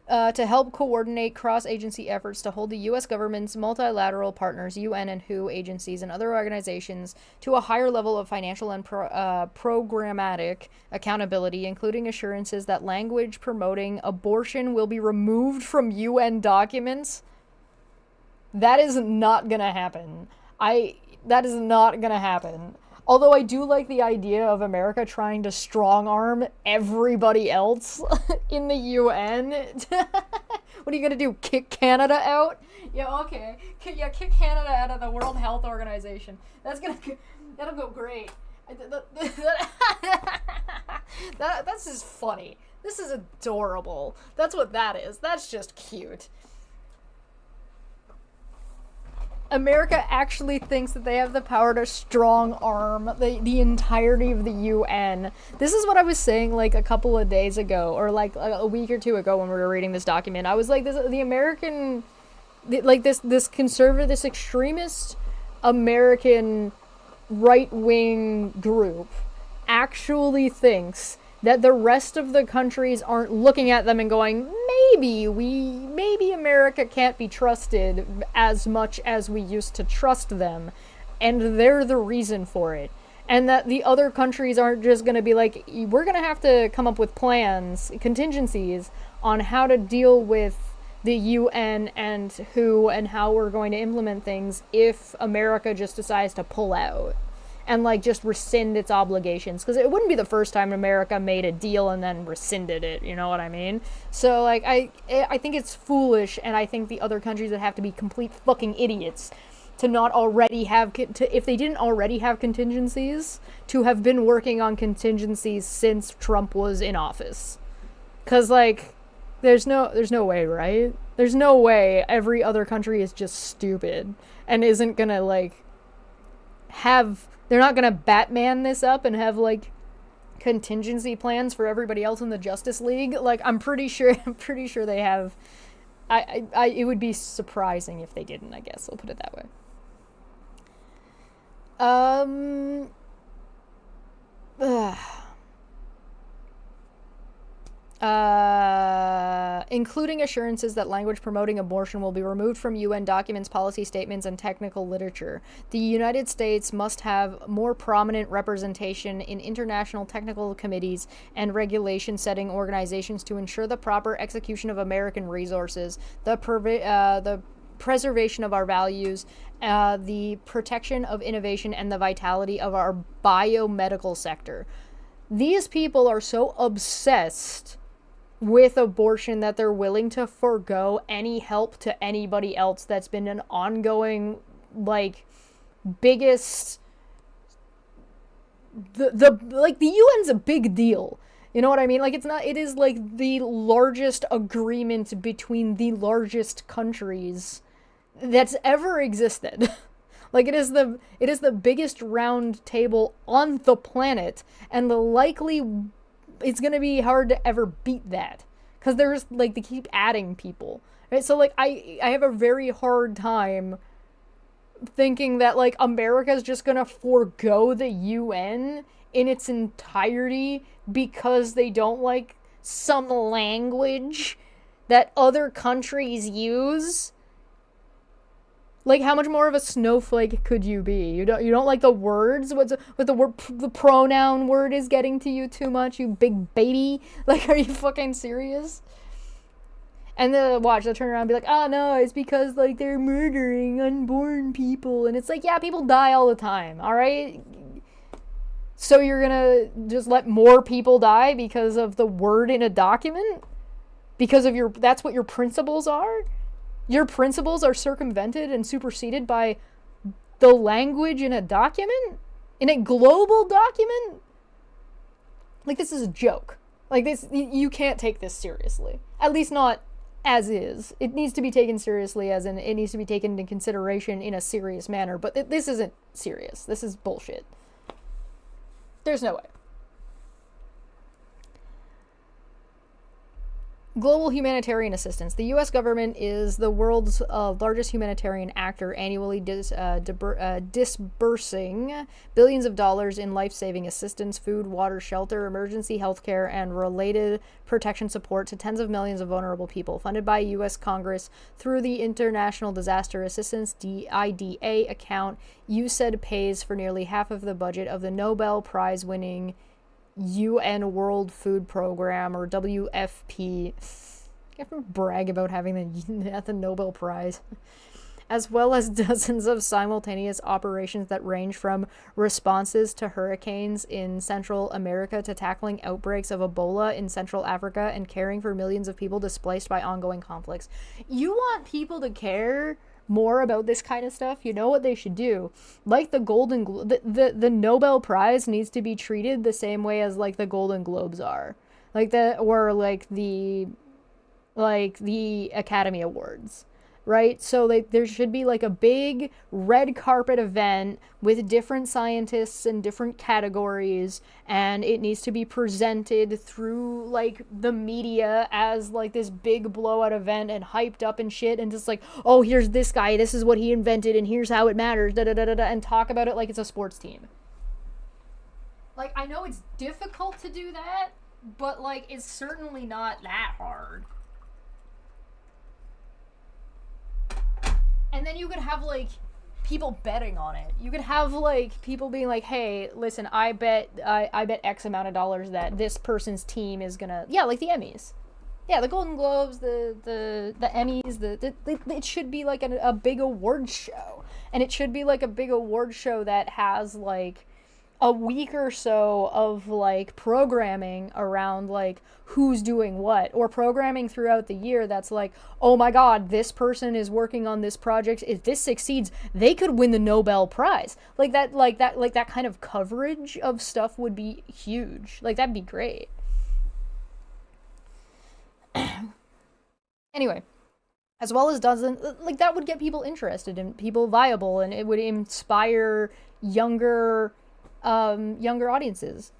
S1: to help coordinate cross-agency efforts to hold the U.S. government's multilateral partners, UN and WHO agencies, and other organizations to a higher level of financial and programmatic accountability, including assurances that language promoting abortion will be removed from UN documents. That is not gonna happen. That is not gonna happen. Although I do like the idea of America trying to strong-arm everybody else in the UN. What are you gonna do, kick Canada out? Yeah, okay. Kick Canada out of the World Health Organization. That'll go great. That's just funny. This is adorable. That's what that is. That's just cute. America actually thinks that they have the power to strong arm the entirety of the UN. This is what I was saying like a couple of days ago, or like a week or two ago when we were reading this document. I was like, this conservative, this extremist American right-wing group actually thinks that the rest of the countries aren't looking at them and going, maybe America can't be trusted as much as we used to trust them, and they're the reason for it. And that the other countries aren't just going to be like, we're going to have to come up with plans, contingencies, on how to deal with the UN and WHO and how we're going to implement things if America just decides to pull out and like just rescind its obligations, because it wouldn't be the first time America made a deal and then rescinded it, you know what I mean? So like I think it's foolish, and I think the other countries would have to be complete fucking idiots to not already have if they didn't already have contingencies, to have been working on contingencies since Trump was in office. Because like there's no way, right? There's no way every other country is just stupid and isn't gonna like they're not gonna Batman this up and have like contingency plans for everybody else in the Justice League. Like I'm pretty sure they have. It would be surprising if they didn't, I guess. I'll put it that way. Including assurances that language promoting abortion will be removed from UN documents, policy statements, and technical literature. The United States must have more prominent representation in international technical committees and regulation-setting organizations to ensure the proper execution of American resources, the preservation of our values, the protection of innovation, and the vitality of our biomedical sector. These people are so obsessed with abortion that they're willing to forego any help to anybody else. That's been an ongoing, like, biggest... The UN's a big deal. You know what I mean? Like, it is, like, the largest agreement between the largest countries that's ever existed. Like, it is the biggest round table on the planet, and it's gonna be hard to ever beat that, because there's, like, they keep adding people, right? So, like, I have a very hard time thinking that, like, America's just gonna forego the UN in its entirety because they don't like some language that other countries use. Like, how much more of a snowflake could you be? You don't like the words? The pronoun word is getting to you too much, you big baby? Like, are you fucking serious? And then they'll turn around and be like, oh no, it's because, like, they're murdering unborn people. And it's like, yeah, people die all the time, alright? So you're gonna just let more people die because of the word in a document? Because of that's what your principles are? Your principles are circumvented and superseded by the language in a document? In a global document? Like, this is a joke. Like, this, you can't take this seriously. At least not as is. It needs to be taken seriously, as in, it needs to be taken into consideration in a serious manner. But this isn't serious. This is bullshit. There's no way. Global humanitarian assistance. The U.S. government is the world's largest humanitarian actor, annually disbursing billions of dollars in life-saving assistance, food, water, shelter, emergency healthcare, and related protection support to tens of millions of vulnerable people. Funded by U.S. Congress through the International Disaster Assistance (IDA) account, USAID pays for nearly half of the budget of the Nobel Prize-winning UN World Food Program, or WFP. I have to brag about having the Nobel Prize. As well as dozens of simultaneous operations that range from responses to hurricanes in Central America to tackling outbreaks of Ebola in Central Africa and caring for millions of people displaced by ongoing conflicts. You want people to care more about this kind of stuff? You know what they should do? Like the the Nobel Prize needs to be treated the same way as like the Golden Globes are, like the Academy Awards, right? So like there should be like a big red carpet event with different scientists in different categories, and it needs to be presented through like the media as like this big blowout event and hyped up and shit, and just like, oh, here's this guy, this is what he invented, and here's how it matters, da da da da, and talk about it like it's a sports team. Like, I know it's difficult to do that, but like it's certainly not that hard. And then you could have, like, people betting on it. You could have, like, people being like, hey, listen, I bet X amount of dollars that this person's team is gonna... Yeah, like the Emmys. Yeah, the Golden Globes, the Emmys, it should be, like, a big award show. And it should be, like, a big award show that has, like, a week or so of, like, programming around, like, who's doing what, or programming throughout the year that's like, oh my god, this person is working on this project, if this succeeds, they could win the Nobel Prize. Like that kind of coverage of stuff would be huge. Like, that'd be great. Anyway, as well as dozens, like, that would get people interested and people viable, and it would inspire younger audiences.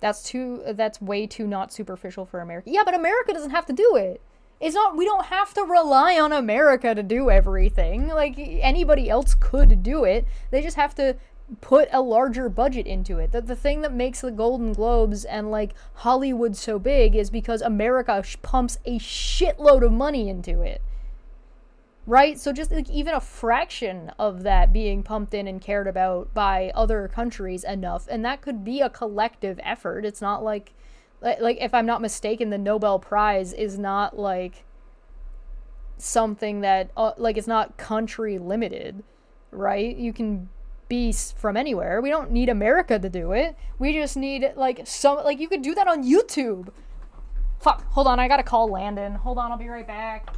S1: That's way too not superficial for America. Yeah, but America doesn't have to do it. We don't have to rely on America to do everything. Like, anybody else could do it. They just have to put a larger budget into it. The thing that makes the Golden Globes and, like, Hollywood so big is because America pumps a shitload of money into it. Right? So just like even a fraction of that being pumped in and cared about by other countries enough, and that could be a collective effort. It's not like if I'm not mistaken, the Nobel Prize is not like something that like, it's not country limited, right? You can be from anywhere. We don't need America to do it. We just need like you could do that on YouTube. Fuck, hold on, I gotta call Landon. Hold on, I'll be right back.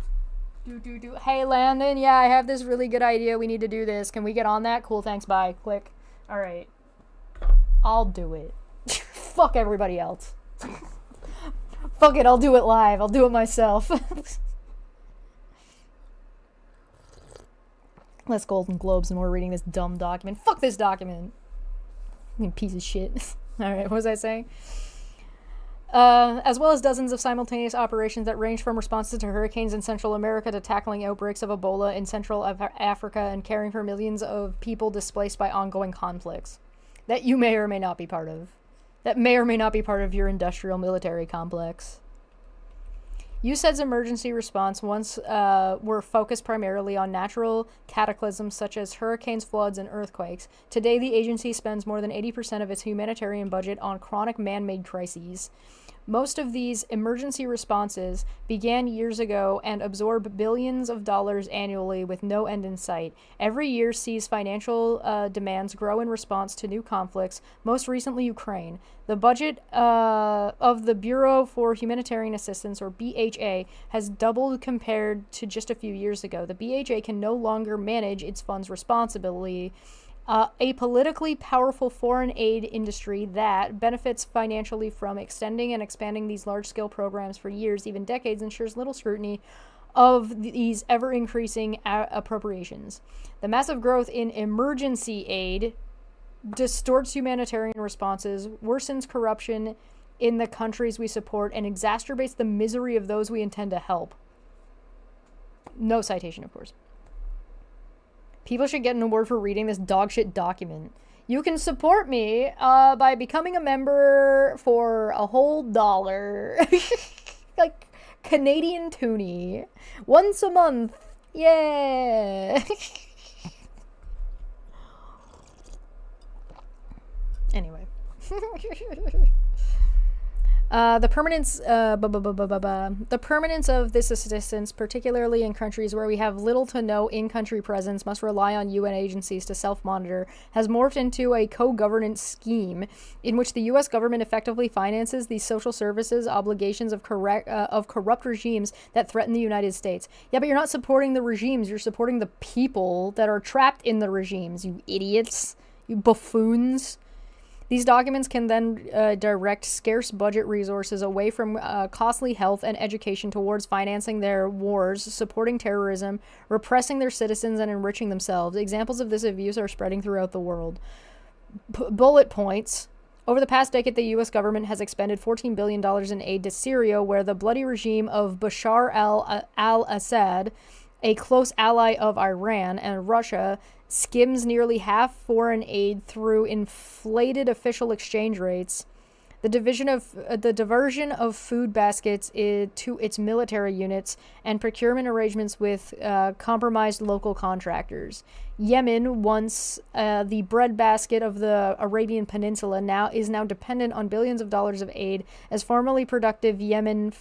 S1: Hey, Landon, yeah, I have this really good idea. We need to do this. Can we get on that? Cool, thanks, bye. Click. All right. I'll do it. Fuck everybody else. Fuck it, I'll do it live. I'll do it myself. Less Golden Globes and we're reading this dumb document. Fuck this document. You piece of shit. All right, what was I saying? As well as dozens of simultaneous operations that range from responses to hurricanes in Central America to tackling outbreaks of Ebola in Central Africa and caring for millions of people displaced by ongoing conflicts that you may or may not be part of. That may or may not be part of your industrial military complex. USAID's emergency response once were focused primarily on natural cataclysms such as hurricanes, floods, and earthquakes. Today, the agency spends more than 80% of its humanitarian budget on chronic man-made crises. Most of these emergency responses began years ago and absorb billions of dollars annually with no end in sight. Every year sees financial demands grow in response to new conflicts, most recently Ukraine. The budget of the Bureau for Humanitarian Assistance, or BHA, has doubled compared to just a few years ago. The BHA can no longer manage its funds responsibly. A politically powerful foreign aid industry that benefits financially from extending and expanding these large-scale programs for years, even decades, ensures little scrutiny of these ever-increasing appropriations. The massive growth in emergency aid distorts humanitarian responses, worsens corruption in the countries we support and exacerbates the misery of those we intend to help. No citation, of course. People should get an award for reading this dogshit document. You can support me by becoming a member for a whole $1. Like Canadian toonie. Once a month. Yeah. Anyway. The permanence of this assistance, particularly in countries where we have little to no in-country presence, must rely on UN agencies to self-monitor, has morphed into a co-governance scheme in which the U.S. government effectively finances the social services obligations of corrupt regimes that threaten the United States. Yeah, but you're not supporting the regimes, you're supporting the people that are trapped in the regimes, you idiots, you buffoons. These documents can then direct scarce budget resources away from costly health and education towards financing their wars, supporting terrorism, repressing their citizens, and enriching themselves. Examples of this abuse are spreading throughout the world. Bullet points. Over the past decade, the U.S. government has expended $14 billion in aid to Syria, where the bloody regime of Bashar al-Assad, a close ally of Iran and Russia, skims nearly half foreign aid through inflated official exchange rates. The diversion of food baskets to its military units and procurement arrangements with compromised local contractors. Yemen, once the breadbasket of the Arabian Peninsula, is now dependent on billions of dollars of aid as formerly productive Yemeni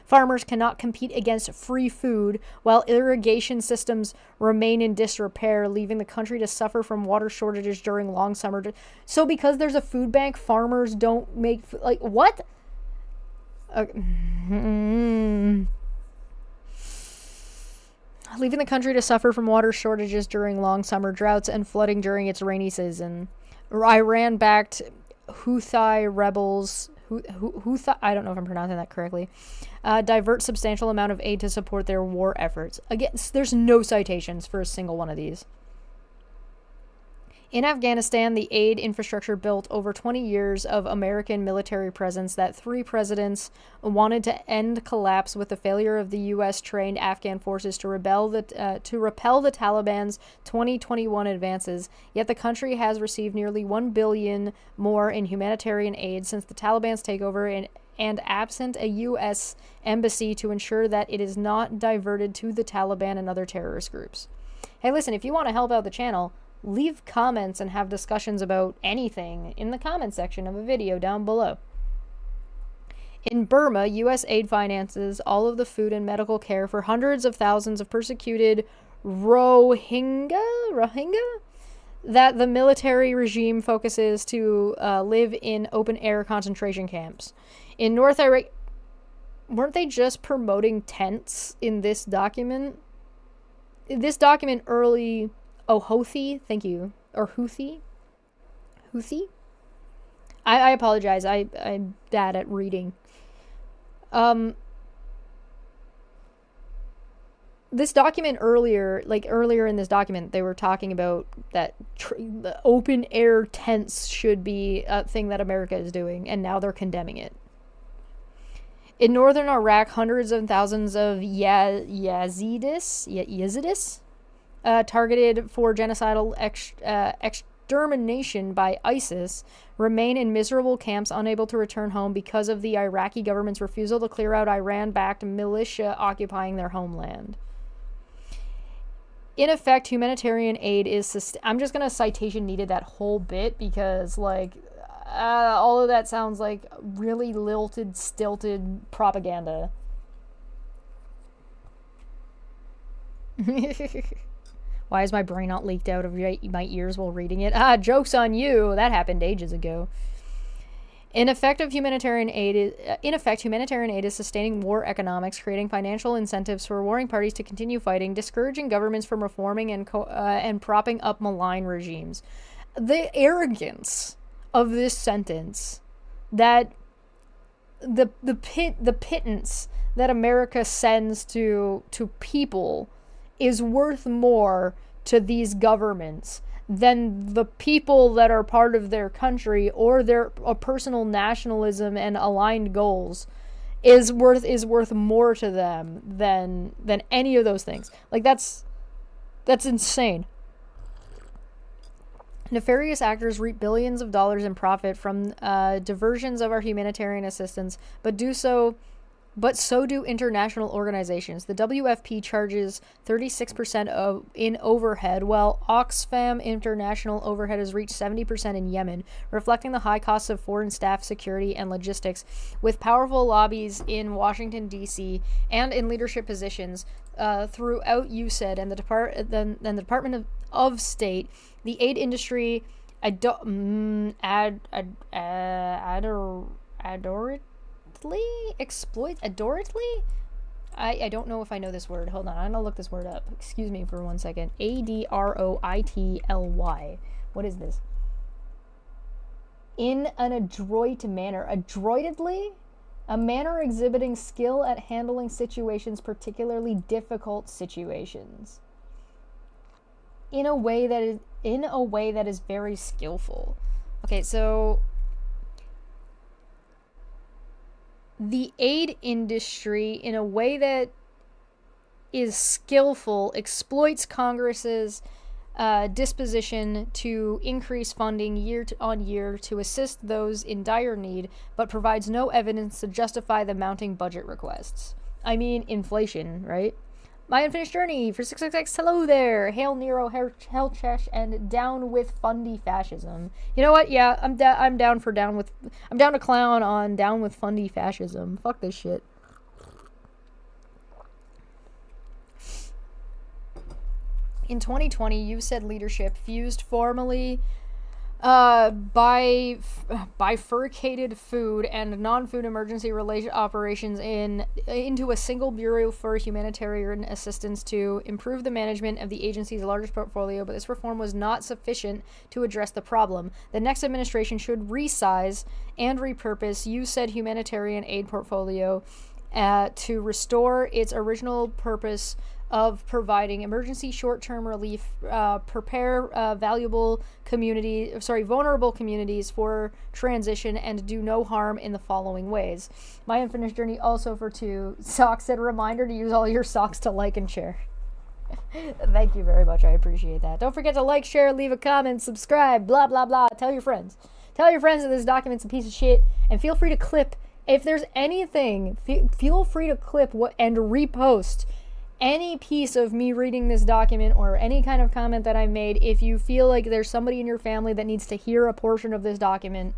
S1: farmers cannot compete against free food, while irrigation systems remain in disrepair, leaving the country to suffer from water shortages during long summer. So because there's a food bank, farmers don't make like what? Leaving the country to suffer from water shortages during long summer droughts and flooding during its rainy season. Iran-backed Houthi rebels, Houthi, I don't know if I'm pronouncing that correctly, divert substantial amount of aid to support their war efforts. Again, there's no citations for a single one of these. In Afghanistan, the aid infrastructure built over 20 years of American military presence that 3 presidents wanted to end collapse with the failure of the U.S.-trained Afghan forces to repel the Taliban's 2021 advances. Yet the country has received nearly $1 billion more in humanitarian aid since the Taliban's takeover and absent a U.S. embassy to ensure that it is not diverted to the Taliban and other terrorist groups. Hey, listen, if you want to help out the channel, leave comments and have discussions about anything in the comment section of a video down below. In Burma, U.S. aid finances all of the food and medical care for hundreds of thousands of persecuted Rohingya that the military regime focuses to live in open-air concentration camps. In North Iraq, weren't they just promoting tents in this document? This document early... Oh, Houthi, thank you. Or Houthi? Houthi? I apologize. I'm bad at reading. This document earlier in this document, they were talking about that the open air tents should be a thing that America is doing, and now they're condemning it. In northern Iraq, hundreds of thousands of Yazidis targeted for genocidal extermination by ISIS, remain in miserable camps unable to return home because of the Iraqi government's refusal to clear out Iran-backed militia occupying their homeland. In effect, humanitarian aid is... I'm just going to citation needed that whole bit because, like, all of that sounds like really lilted, stilted propaganda. Why is my brain not leaked out of my ears while reading it? Joke's on you. That happened ages ago. In effect, humanitarian aid is sustaining war economics, creating financial incentives for warring parties to continue fighting, discouraging governments from reforming and propping up malign regimes. The arrogance of this sentence, that the pittance that America sends to people is worth more to these governments then the people that are part of their country or their personal nationalism and aligned goals is worth more to them than any of those things. Like, that's insane. Nefarious actors reap billions of dollars in profit from diversions of our humanitarian assistance, but so do international organizations. The WFP charges 36% in overhead, while Oxfam international overhead has reached 70% in Yemen, reflecting the high costs of foreign staff, security, and logistics. With powerful lobbies in Washington, D.C., and in leadership positions throughout USAID and the Department of State, the aid industry adoritly exploits. I don't know if I know this word. Hold on, I'm gonna look this word up. Excuse me for 1 second. Adroitly. What is this? In an adroit manner. Adroitedly? A manner exhibiting skill at handling situations, particularly difficult situations. In a way that is very skillful. Okay, so the aid industry, in a way that is skillful, exploits Congress's disposition to increase funding year on year to assist those in dire need, but provides no evidence to justify the mounting budget requests. I mean, inflation, right? My Unfinished Journey for 666. Hello there. Hail Nero, hail Chesh, and down with fundy fascism. You know what? Yeah, I'm down to clown on down with fundy fascism. Fuck this shit. In 2020, USAID leadership fused formally bifurcated food and non-food emergency related operations into a single bureau for humanitarian assistance to improve the management of the agency's largest portfolio, but this reform was not sufficient to address the problem. The next administration should resize and repurpose USAID humanitarian aid portfolio to restore its original purpose of providing emergency short-term relief, prepare vulnerable communities for transition, and do no harm in the following ways. My Unfinished Journey also for 2 socks, and a reminder to use all your socks to like and share. Thank you very much. I appreciate that. Don't forget to like, share, leave a comment, subscribe, blah, blah, blah. Tell your friends. Tell your friends that this document's a piece of shit, and feel free to clip. If there's anything, feel free to clip and repost any piece of me reading this document or any kind of comment that I made. If you feel like there's somebody in your family that needs to hear a portion of this document,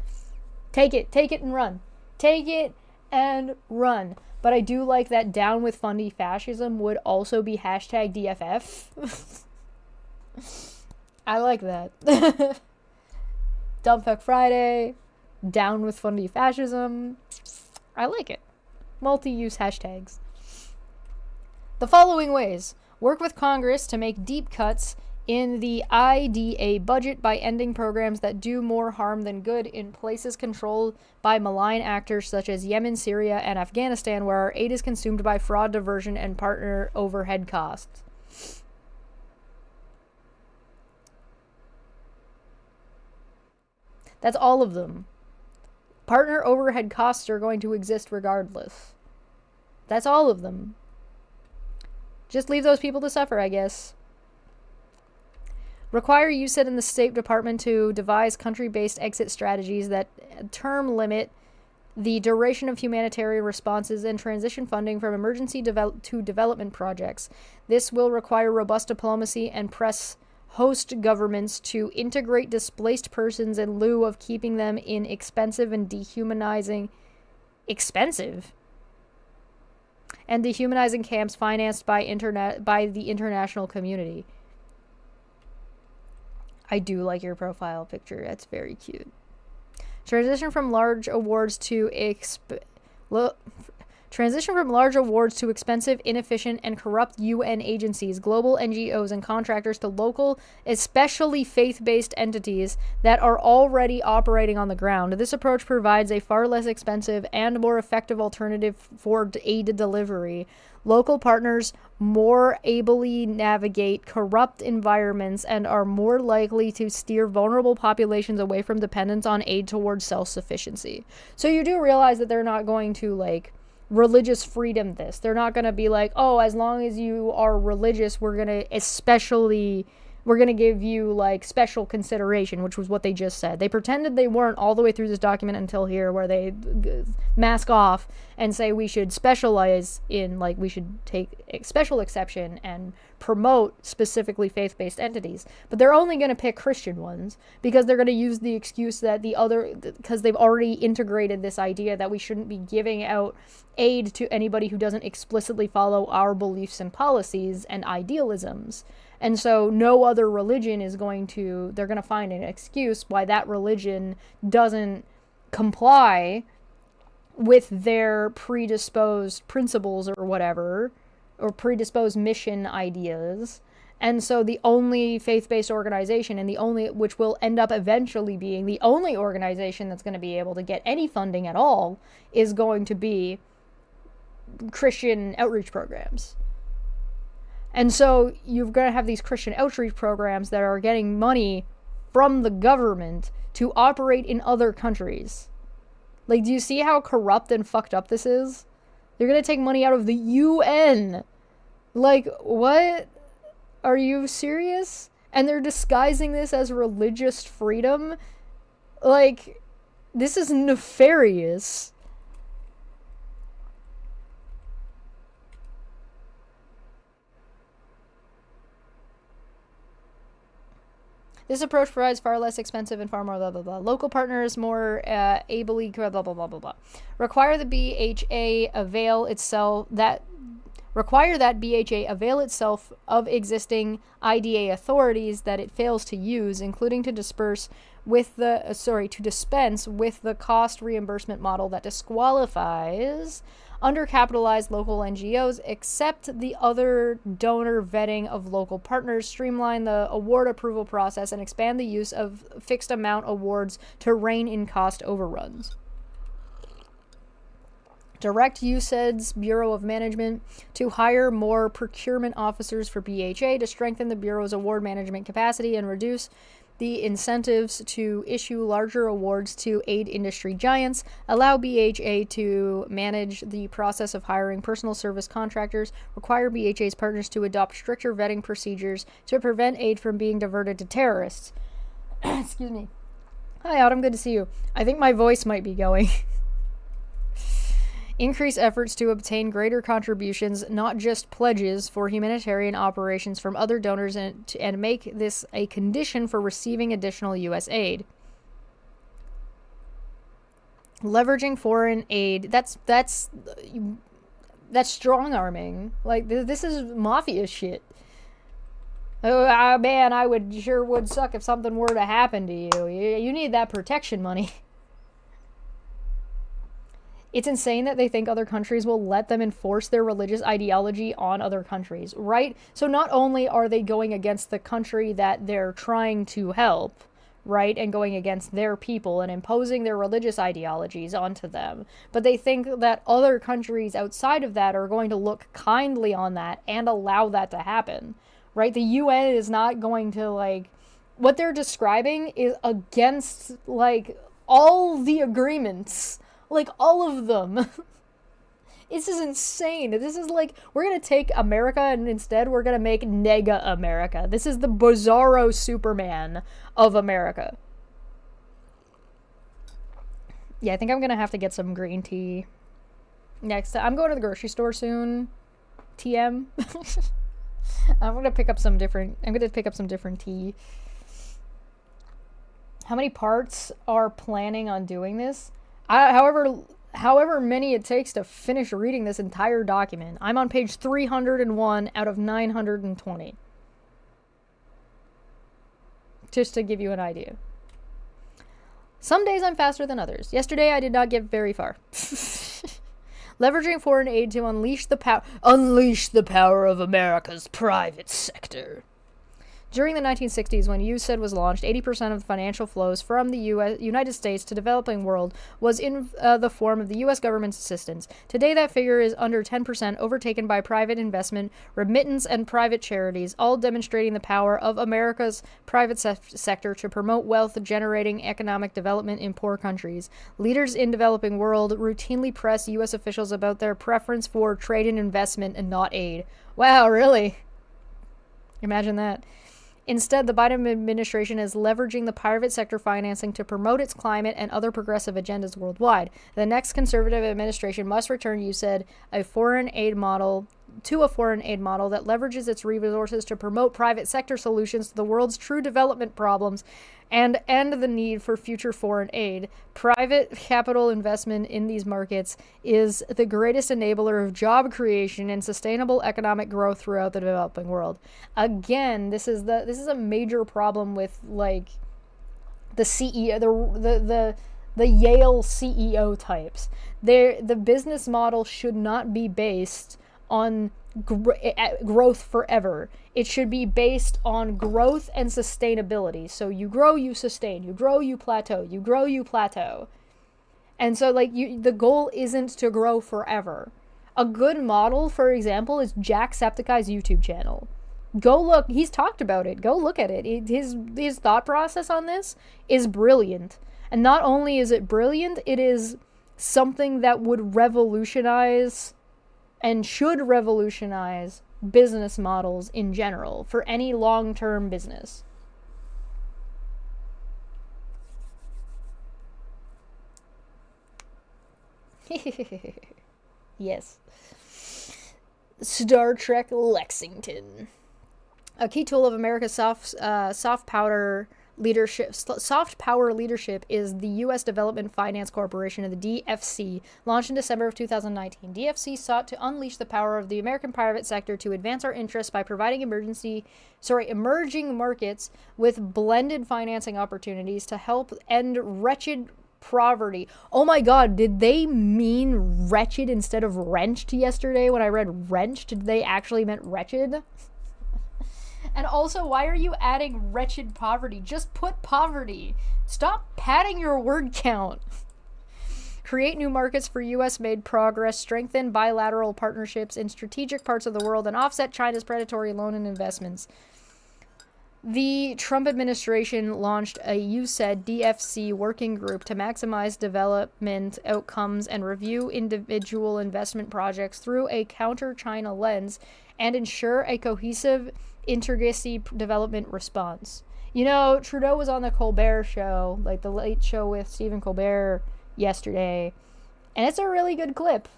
S1: take it and run. Take it and run. But I do like that down with fundy fascism would also be hashtag DFF. I like that. Dumbfuck Friday, down with fundy fascism. I like it. Multi-use hashtags. The following ways. Work with Congress to make deep cuts in the IDA budget by ending programs that do more harm than good in places controlled by malign actors such as Yemen, Syria, and Afghanistan, where our aid is consumed by fraud, diversion, and partner overhead costs. That's all of them. Partner overhead costs are going to exist regardless. That's all of them. Just leave those people to suffer, I guess. Require USAID and the State Department to devise country-based exit strategies that term limit the duration of humanitarian responses and transition funding from emergency to development projects. This will require robust diplomacy and press host governments to integrate displaced persons in lieu of keeping them in expensive and dehumanizing camps financed by the international community. I do like your profile picture. That's very cute. Transition from large awards to expensive, inefficient, and corrupt UN agencies, global NGOs, and contractors to local, especially faith-based entities that are already operating on the ground. This approach provides a far less expensive and more effective alternative for aid delivery. Local partners more ably navigate corrupt environments and are more likely to steer vulnerable populations away from dependence on aid towards self-sufficiency. So you do realize that they're not going to, like, religious freedom this. They're not going to be like, oh, as long as you are religious, we're going to give you, like, special consideration, which was what they just said. They pretended they weren't all the way through this document until here, where they mask off and say we should specialize in, like, we should take special exception and promote specifically faith-based entities. But they're only going to pick Christian ones because they're going to use the excuse that because they've already integrated this idea that we shouldn't be giving out aid to anybody who doesn't explicitly follow our beliefs and policies and idealisms. And so no other religion they're going to find an excuse why that religion doesn't comply with their predisposed principles or whatever, or predisposed mission ideas. And so the only faith-based organization, and which will end up eventually being the only organization that's going to be able to get any funding at all, is going to be Christian outreach programs. And so you're going to have these Christian outreach programs that are getting money from the government to operate in other countries. Like, do you see how corrupt and fucked up this is? They're going to take money out of the UN. Like, what? Are you serious? And they're disguising this as religious freedom? Like, this is nefarious. This approach provides far less expensive and far more blah, blah, blah. Local partners more ably blah, blah, blah, blah, blah. Require that BHA avail itself of existing IDA authorities that it fails to use, including to dispense with the cost reimbursement model that disqualifies undercapitalized local NGOs, accept the other donor vetting of local partners, streamline the award approval process, and expand the use of fixed amount awards to rein in cost overruns. Direct USAID's Bureau of Management to hire more procurement officers for BHA to strengthen the Bureau's award management capacity and reduce the incentives to issue larger awards to aid industry giants, allow BHA to manage the process of hiring personal service contractors, require BHA's partners to adopt stricter vetting procedures to prevent aid from being diverted to terrorists. Excuse me. Hi, Autumn, good to see you. I think my voice might be going. Increase efforts to obtain greater contributions, not just pledges, for humanitarian operations from other donors and make this a condition for receiving additional U.S. aid. Leveraging foreign aid, that's strong arming. Like, this is mafia shit. Oh, man, sure would suck if something were to happen to you. You need that protection money. It's insane that they think other countries will let them enforce their religious ideology on other countries, right? So not only are they going against the country that they're trying to help, right, and going against their people and imposing their religious ideologies onto them, but they think that other countries outside of that are going to look kindly on that and allow that to happen, right? The UN is not going to, like, what they're describing is against, like, all the agreements. Like, all of them. This is insane. This is like, we're going to take America and instead we're going to make Nega America. This is the bizarro Superman of America. Yeah, I think I'm going to have to get some green tea next time. I'm going to the grocery store soon. TM. I'm going to pick up some different tea. How many parts are planning on doing this? However many it takes to finish reading this entire document. I'm on page 301 out of 920. Just to give you an idea. Some days I'm faster than others. Yesterday I did not get very far. Leveraging foreign aid to unleash the power of America's private sector. During the 1960s, when USAID was launched, 80% of the financial flows from the United States to developing world was in the form of the U.S. government's assistance. Today, that figure is under 10%, overtaken by private investment, remittance, and private charities, all demonstrating the power of America's private sector to promote wealth-generating economic development in poor countries. Leaders in developing world routinely press U.S. officials about their preference for trade and investment and not aid. Wow, really? Imagine that. Instead, the Biden administration is leveraging the private sector financing to promote its climate and other progressive agendas worldwide. The next conservative administration must return, you said, a foreign aid model that leverages its resources to promote private sector solutions to the world's true development problems and end the need for future foreign aid. Private capital investment in these markets is the greatest enabler of job creation and sustainable economic growth throughout the developing world. Again, this is a major problem with like the CEO, the Yale CEO types. The business model should not be based on growth forever. It should be based on growth and sustainability. So you grow, you sustain. You grow, you plateau. You grow, you plateau. And so like the goal isn't to grow forever. A good model, for example, is Jacksepticeye's YouTube channel. Go look. He's talked about it. Go look at it. His thought process on this is brilliant. And not only is it brilliant, it is something that would revolutionize and should revolutionize business models in general for any long-term business. Yes. Star Trek Lexington. A key tool of America's soft power leadership is the U.S. Development Finance Corporation, of the DFC, launched in December of 2019. DFC sought to unleash the power of the American private sector to advance our interests by providing emerging markets with blended financing opportunities to help end wretched poverty. Oh my god, did they mean wretched instead of wrenched yesterday when I read wrenched? Did they actually meant wretched? And also, why are you adding wretched poverty? Just put poverty. Stop padding your word count. Create new markets for U.S.-made progress, strengthen bilateral partnerships in strategic parts of the world, and offset China's predatory loan and investments. The Trump administration launched a USAID DFC working group to maximize development outcomes and review individual investment projects through a counter-China lens and ensure a cohesive interagency development response. You know, Trudeau was on the Colbert Show, like the Late Show with Stephen Colbert yesterday, and it's a really good clip.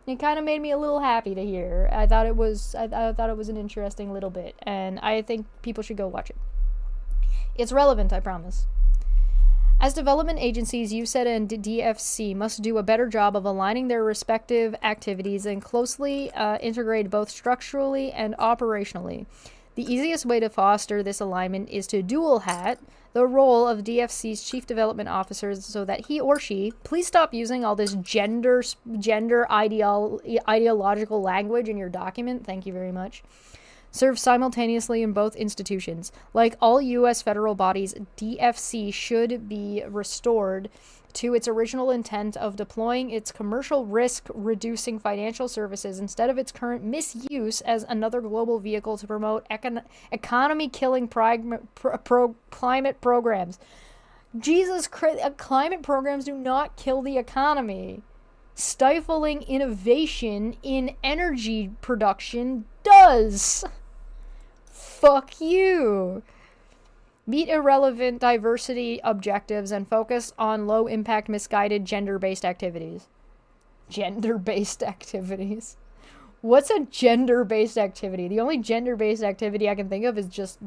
S1: It kind of made me a little happy to hear. I thought it was an interesting little bit, and I think people should go watch it. It's relevant, I promise. As development agencies, USAID and DFC must do a better job of aligning their respective activities and closely integrate both structurally and operationally. The easiest way to foster this alignment is to dual hat the role of DFC's chief development officers so that he or she, please stop using all this gender ideological language in your document, thank you very much, serve simultaneously in both institutions. Like all U.S. federal bodies, DFC should be restored to its original intent of deploying its commercial risk-reducing financial services instead of its current misuse as another global vehicle to promote economy-killing climate programs. Jesus Christ, climate programs do not kill the economy. Stifling innovation in energy production does. Fuck you. Meet irrelevant diversity objectives and focus on low-impact, misguided, gender-based activities. Gender-based activities? What's a gender-based activity? The only gender-based activity I can think of is just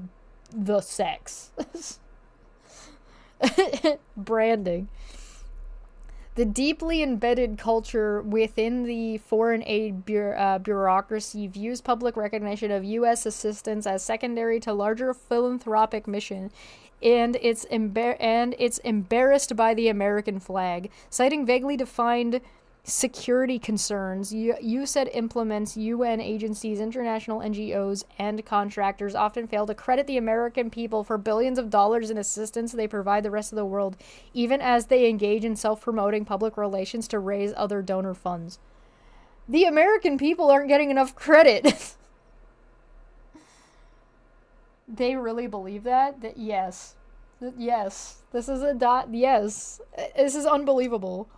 S1: the sex. Branding. The deeply embedded culture within the foreign aid bureaucracy views public recognition of U.S. assistance as secondary to larger philanthropic mission, and it's embarrassed by the American flag, citing vaguely defined security concerns. USAID implements UN agencies, international NGOs, and contractors often fail to credit the American people for billions of dollars in assistance they provide the rest of the world, even as they engage in self-promoting public relations to raise other donor funds. The American people aren't getting enough credit. They really believe that? Yes. Yes. This is yes. This is unbelievable.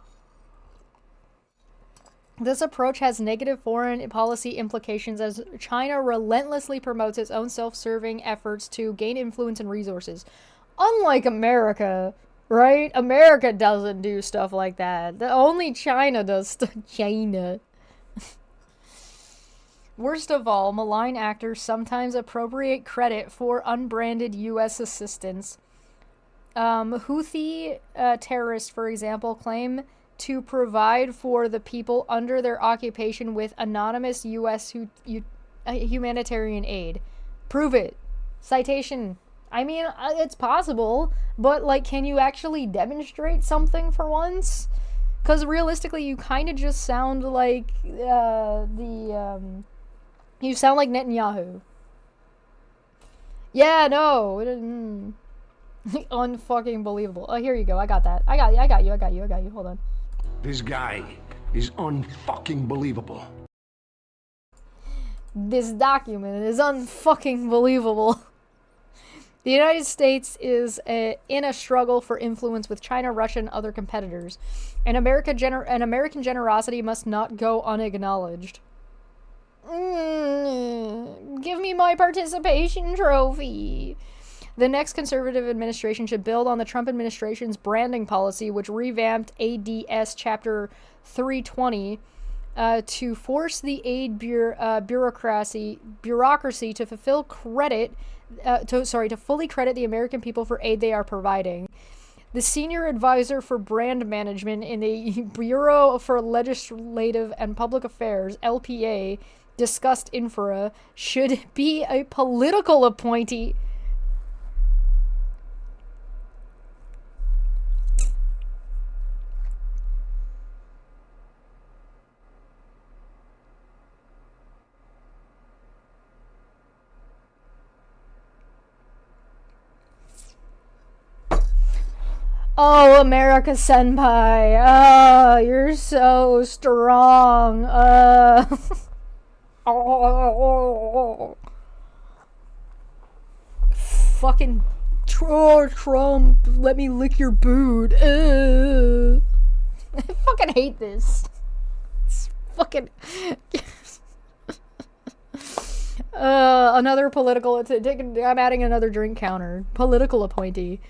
S1: This approach has negative foreign policy implications as China relentlessly promotes its own self-serving efforts to gain influence and resources. Unlike America, right? America doesn't do stuff like that. Only China does stuff. China. Worst of all, malign actors sometimes appropriate credit for unbranded U.S. assistance. Houthi terrorists, for example, claim to provide for the people under their occupation with anonymous U.S. humanitarian aid. Prove it. Citation. I mean, it's possible, but, like, can you actually demonstrate something for once? Because realistically, you kind of just sound like, you sound like Netanyahu. Yeah, no. Unfucking believable. Oh, here you go. I got that. I got you. Hold on.
S2: This guy is unfucking believable.
S1: This document is unfucking believable. The United States is in a struggle for influence with China, Russia, and other competitors. And American generosity must not go unacknowledged. Give me my participation trophy. The next conservative administration should build on the Trump administration's branding policy, which revamped ADS Chapter 320 to force the aid bureaucracy to fulfill credit, to fully credit the American people for aid they are providing. The senior advisor for brand management in the Bureau for Legislative and Public Affairs, LPA, discussed infra, should be a political appointee. Oh, America Senpai. Oh, you're so strong. Fucking Trump, let me lick your boot. I fucking hate this. It's fucking... another political... I'm adding another drink counter. Political appointee.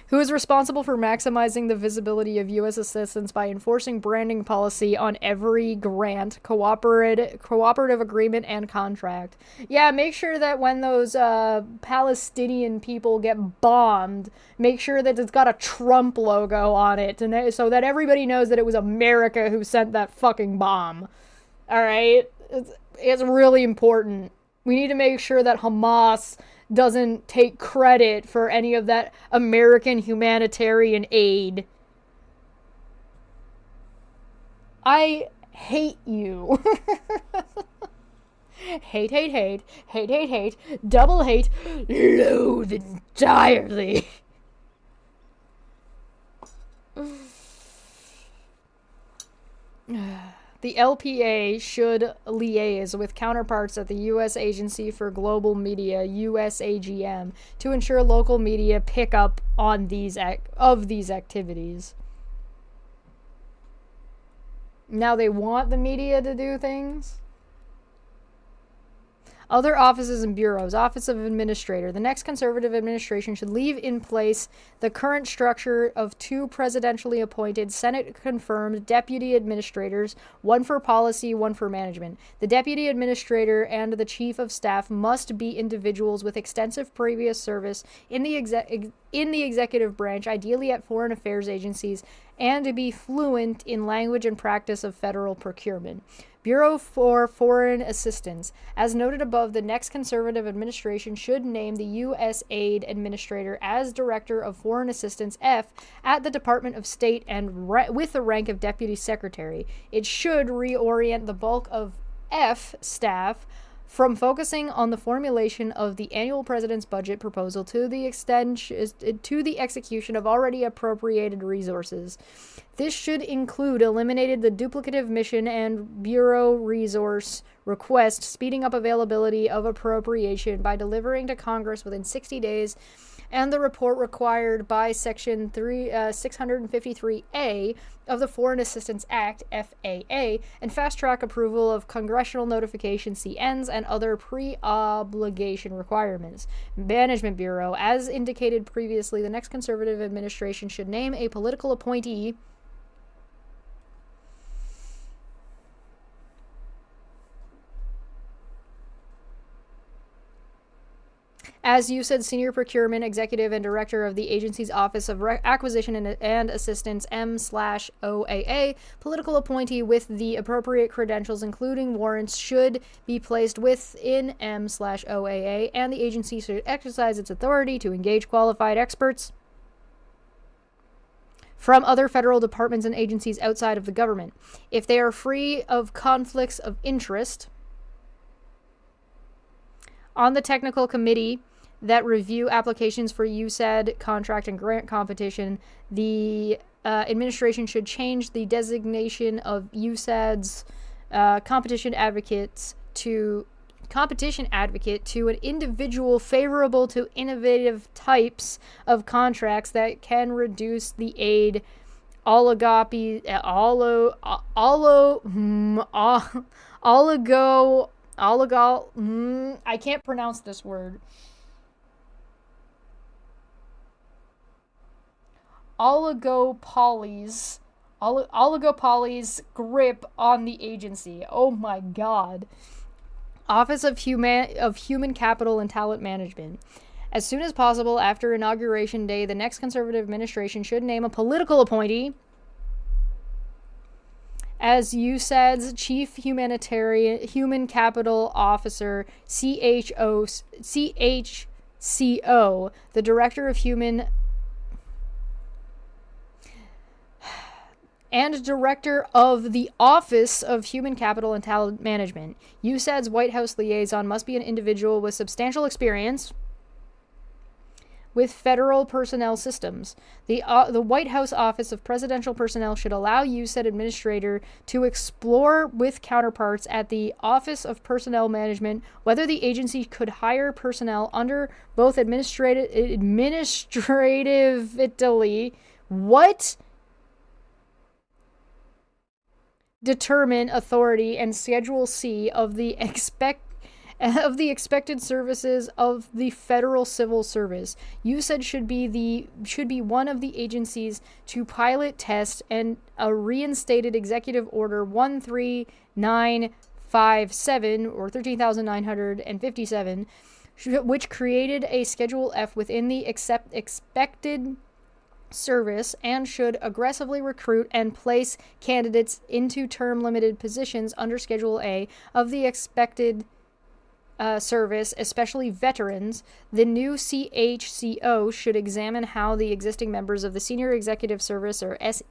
S1: Who is responsible for maximizing the visibility of U.S. assistance by enforcing branding policy on every grant, cooperative agreement, and contract. Yeah, make sure that when those Palestinian people get bombed, make sure that it's got a Trump logo on it, so that everybody knows that it was America who sent that fucking bomb. Alright? It's really important. We need to make sure that Hamas doesn't take credit for any of that American humanitarian aid. I hate you. hate, double hate, loathe entirely. The LPA should liaise with counterparts at the U.S. Agency for Global Media, USAGM, to ensure local media pick up on these activities. Now they want the media to do things? Other offices and bureaus. Office of Administrator. The next conservative administration should leave in place the current structure of 2 presidentially appointed, Senate-confirmed deputy administrators, one for policy, one for management. The deputy administrator and the chief of staff must be individuals with extensive previous service in the executive branch, ideally at foreign affairs agencies, and to be fluent in language and practice of federal procurement. Bureau for Foreign Assistance. As noted above, the next conservative administration should name the U.S. Aid Administrator as Director of Foreign Assistance F at the Department of State and with the rank of Deputy Secretary. It should reorient the bulk of F staff from focusing on the formulation of the annual president's budget proposal to the execution of already appropriated resources. This should include eliminating the duplicative mission and bureau resource request, speeding up availability of appropriation by delivering to Congress within 60 days, and the report required by Section 653A of the Foreign Assistance Act, FAA, and fast-track approval of congressional notification CNs and other pre-obligation requirements. Management Bureau. As indicated previously, the next conservative administration should name a political appointee as you said, Senior Procurement Executive and Director of the agency's Office of Acquisition and Assistance, M/OAA. Political appointee with the appropriate credentials, including warrants, should be placed within M/OAA, and the agency should exercise its authority to engage qualified experts from other federal departments and agencies outside of the government, if they are free of conflicts of interest, on the technical committee that review applications for USAID contract and grant competition. The administration should change the designation of USAID's competition advocate to an individual favorable to innovative types of contracts that can reduce the aid oligo I can't pronounce this word. Oligopolies grip on the agency. Oh my god. Office of Human Capital and Talent Management. As soon as possible after Inauguration Day, the next conservative administration should name a political appointee as USAID's Chief Human Capital Officer, CHCO, the Director of Human and Director of the Office of Human Capital and Talent Management. USAID's White House liaison must be an individual with substantial experience with federal personnel systems. The White House Office of Presidential Personnel should allow USAID administrator to explore with counterparts at the Office of Personnel Management whether the agency could hire personnel under both administratively determine authority and Schedule C of the expected services of the Federal Civil Service. USAID should be one of the agencies to pilot, test, and a reinstated Executive Order 13957 or 13,957, which created a Schedule F within the expected service and should aggressively recruit and place candidates into term-limited positions under Schedule A of the expected service, especially veterans. The new CHCO should examine how the existing members of the Senior Executive Service, or SES,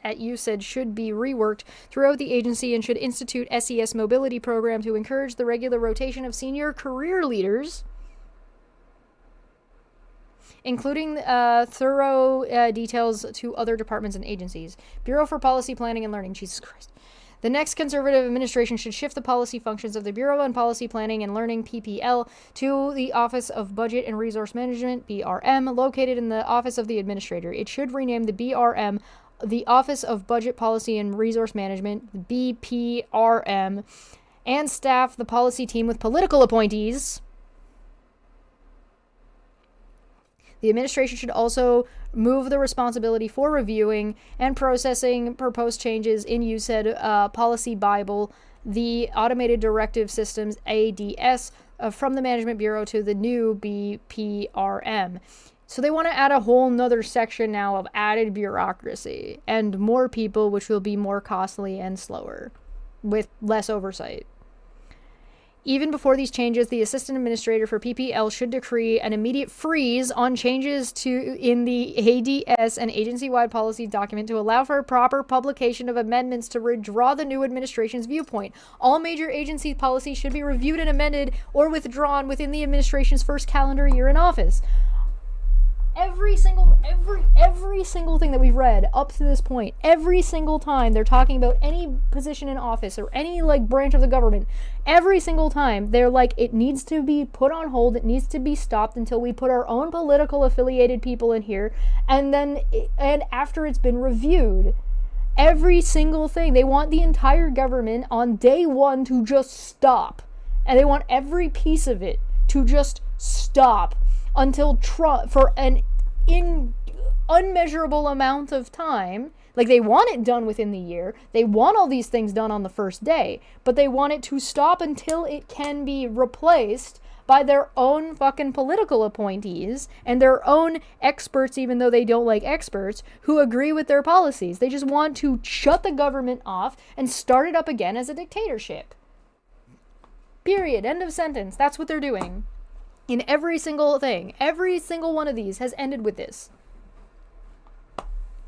S1: at USAID should be reworked throughout the agency and should institute SES mobility program to encourage the regular rotation of senior career leaders, including thorough details to other departments and agencies. Bureau for Policy Planning and Learning. Jesus Christ. The next conservative administration should shift the policy functions of the Bureau on Policy Planning and Learning, PPL, to the Office of Budget and Resource Management, BRM, located in the Office of the Administrator. It should rename the BRM the Office of Budget Policy and Resource Management, BPRM, and staff the policy team with political appointees. The administration should also move the responsibility for reviewing and processing proposed changes in USAID Policy Bible, the Automated Directive Systems, ADS, from the Management Bureau to the new BPRM. So they want to add a whole nother section now of added bureaucracy and more people, which will be more costly and slower with less oversight. Even before these changes, the assistant administrator for PPL should decree an immediate freeze on changes in the ADS and agency-wide policy document to allow for a proper publication of amendments to withdraw the new administration's viewpoint. All major agency policies should be reviewed and amended or withdrawn within the administration's first calendar year in office. Every single thing that we've read up to this point, every single time they're talking about any position in office or any like branch of the government, every single time they're like, it needs to be put on hold, it needs to be stopped until we put our own political affiliated people in here, and after it's been reviewed. Every single thing. They want the entire government on day one to just stop. And they want every piece of it to just stop until for an unmeasurable amount of time. Like, they want it done within the year. They want all these things done on the first day. But they want it to stop until it can be replaced by their own fucking political appointees and their own experts, even though they don't like experts, who agree with their policies. They just want to shut the government off and start it up again as a dictatorship. Period. End of sentence. That's what they're doing. In every single thing. Every single one of these has ended with this.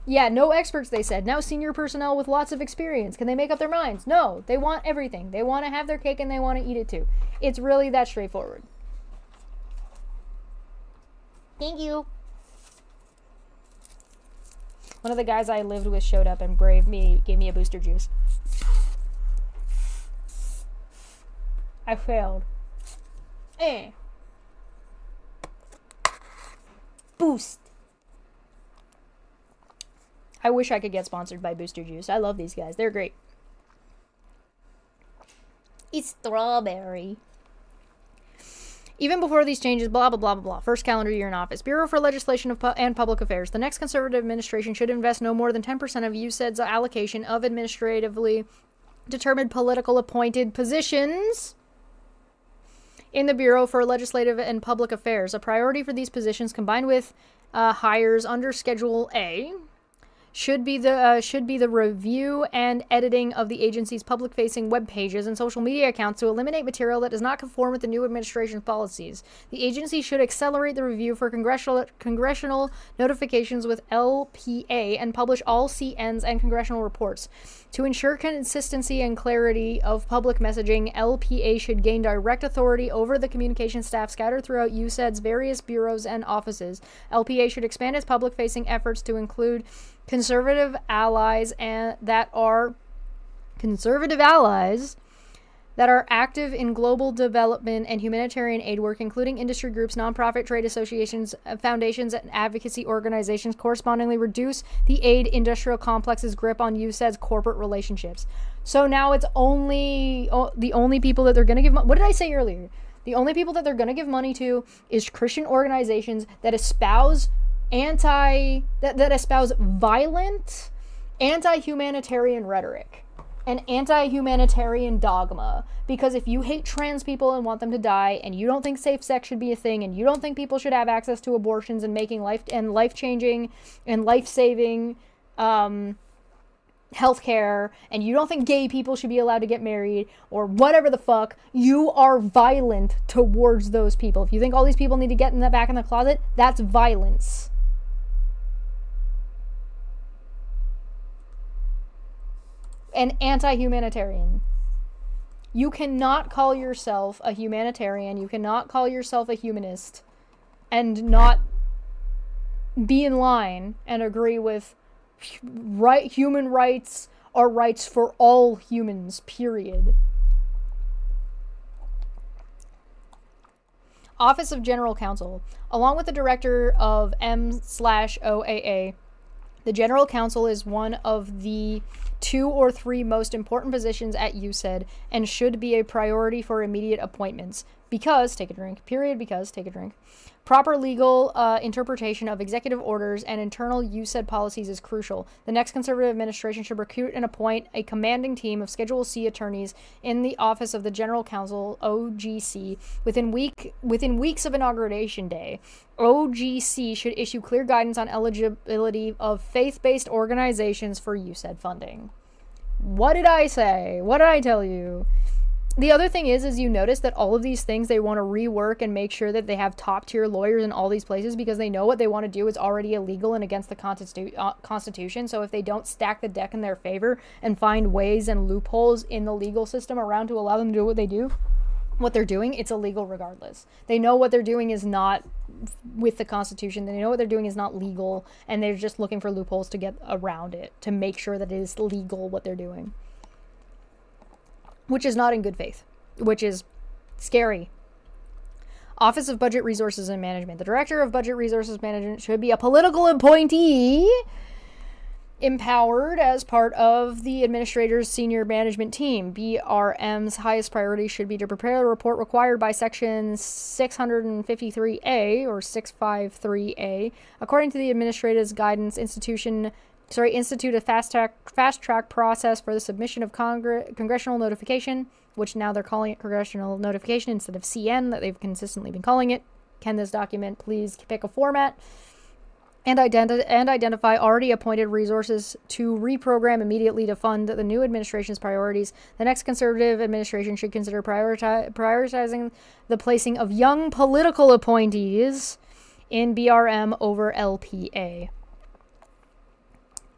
S1: Yeah, no experts, they said. Now senior personnel with lots of experience. Can they make up their minds? No. They want everything. They want to have their cake and they want to eat it too. It's really that straightforward. Thank you. One of the guys I lived with showed up and gave me a booster juice. I failed. Boost. I wish I could get sponsored by Booster Juice. I love these guys. They're great. It's strawberry. Even before these changes, blah, blah, blah, blah, blah. First calendar year in office. Bureau for Legislation and Public Affairs. The next conservative administration should invest no more than 10% of USAID's allocation of administratively determined political appointed positions in the Bureau for Legislative and Public Affairs. A priority for these positions, combined with hires under Schedule A, should be the review and editing of the agency's public-facing web pages and social media accounts to eliminate material that does not conform with the new administration's policies. The agency should accelerate the review for congressional notifications with LPA and publish all CNs and congressional reports. To ensure consistency and clarity of public messaging, LPA should gain direct authority over the communication staff scattered throughout USAID's various bureaus and offices. LPA should expand its public-facing efforts to include conservative allies that are active in global development and humanitarian aid work, including industry groups, nonprofit trade associations, foundations, and advocacy organizations. Correspondingly, reduce the aid industrial complex's grip on USAID's corporate relationships. So now it's the only people that they're going to give money. What did I say earlier? The only people that they're going to give money to is Christian organizations that espouse violent, anti-humanitarian rhetoric and anti-humanitarian dogma. Because if you hate trans people and want them to die, and you don't think safe sex should be a thing, and you don't think people should have access to abortions and making life-changing and life-saving healthcare, and you don't think gay people should be allowed to get married, or whatever the fuck, you are violent towards those people. If you think all these people need to get back in the closet, that's violence. And anti-humanitarian. You cannot call yourself a humanitarian, you cannot call yourself a humanist, and not be in line and agree with human rights are rights for all humans, period. Office of General Counsel. Along with the director of M/OAA, the General Counsel is one of the 2 or 3 most important positions at USAID and should be a priority for immediate appointments. Because, take a drink, period, because, take a drink. Proper legal interpretation of executive orders and internal USAID policies is crucial. The next conservative administration should recruit and appoint a commanding team of Schedule C attorneys in the Office of the General Counsel, OGC, within weeks of Inauguration Day. OGC should issue clear guidance on eligibility of faith-based organizations for USAID funding. What did I say? What did I tell you? The other thing is you notice that all of these things they want to rework and make sure that they have top-tier lawyers in all these places because they know what they want to do is already illegal and against the Constitution. So if they don't stack the deck in their favor and find ways and loopholes in the legal system around to allow them to do what they're doing, it's illegal regardless. They know what they're doing is not with the Constitution. They know what they're doing is not legal, and they're just looking for loopholes to get around it, to make sure that it is legal what they're doing. Which is not in good faith, which is scary. Office of Budget Resources and Management. The Director of Budget Resources Management should be a political appointee empowered as part of the administrator's senior management team. BRM's highest priority should be to prepare a report required by Section 653A or 653A. According to the administrator's guidance, institute a fast-track process for the submission of congressional notification, which now they're calling it congressional notification instead of CN that they've consistently been calling it. Can this document please pick a format? And identify already appointed resources to reprogram immediately to fund the new administration's priorities. The next conservative administration should consider prioritizing the placing of young political appointees in BRM over LPA.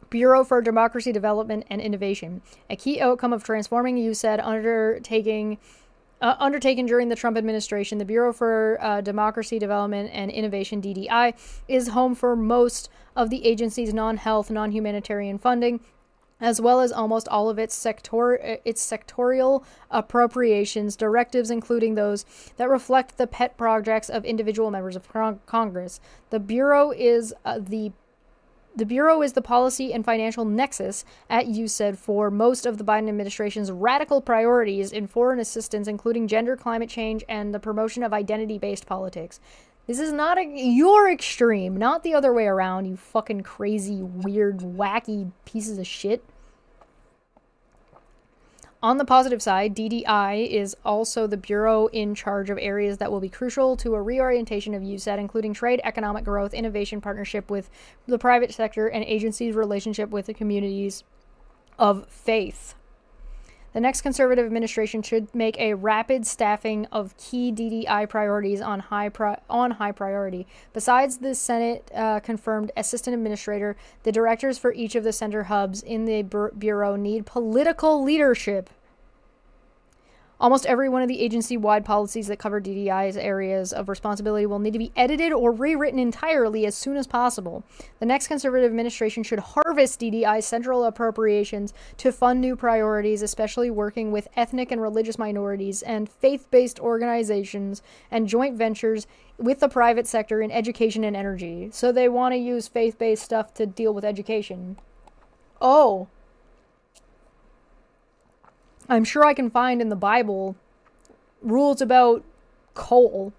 S1: Bureau for Democracy Development and Innovation. A key outcome of transforming USAID undertaken during the Trump administration, the Bureau for Democracy Development and Innovation, DDI, is home for most of the agency's non-health, non-humanitarian funding, as well as almost all of its sectorial appropriations directives, including those that reflect the pet projects of individual members of Congress. The Bureau is the policy and financial nexus at USAID for most of the Biden administration's radical priorities in foreign assistance, including gender, climate change, and the promotion of identity-based politics. This is not your extreme, not the other way around, you fucking crazy, weird, wacky pieces of shit. On the positive side, DDI is also the bureau in charge of areas that will be crucial to a reorientation of USAID, including trade, economic growth, innovation, partnership with the private sector, and agencies' relationship with the communities of faith. The next conservative administration should make a rapid staffing of key DDI priorities on high priority. Besides the Senate confirmed assistant administrator, the directors for each of the center hubs in the bureau need political leadership. Almost every one of the agency-wide policies that cover DDI's areas of responsibility will need to be edited or rewritten entirely as soon as possible. The next conservative administration should harvest DDI's central appropriations to fund new priorities, especially working with ethnic and religious minorities and faith-based organizations and joint ventures with the private sector in education and energy. So they want to use faith-based stuff to deal with education. Oh. I'm sure I can find in the Bible rules about coal.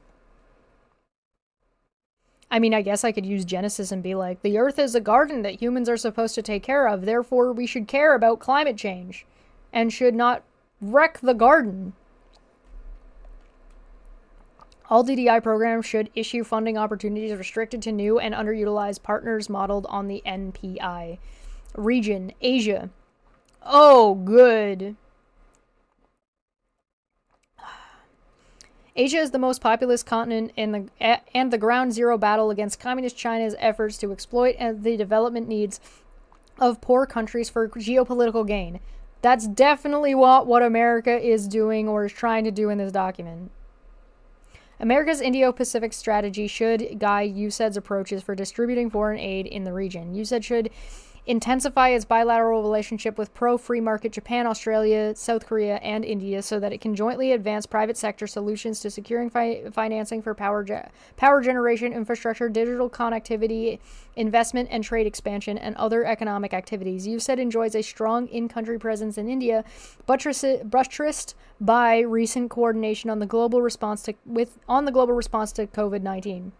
S1: I mean, I guess I could use Genesis and be like, the earth is a garden that humans are supposed to take care of, therefore we should care about climate change and should not wreck the garden. All DDI programs should issue funding opportunities restricted to new and underutilized partners modeled on the NPI. Region, Asia. Oh, good. Asia is the most populous continent and the ground zero battle against Communist China's efforts to exploit the development needs of poor countries for geopolitical gain. That's definitely what America is doing or is trying to do in this document. America's Indo-Pacific strategy should guide USAID's approaches for distributing foreign aid in the region. USAID should intensify its bilateral relationship with pro-free market Japan, Australia, South Korea, and India so that it can jointly advance private sector solutions to securing financing for power generation, infrastructure, digital connectivity, investment and trade expansion, and other economic activities. USAID enjoys a strong in-country presence in India, buttressed by recent coordination on the global response to COVID-19.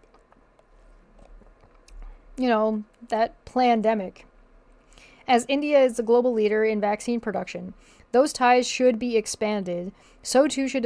S1: You know, that pandemic. As India is the global leader in vaccine production, those ties should be expanded. So too should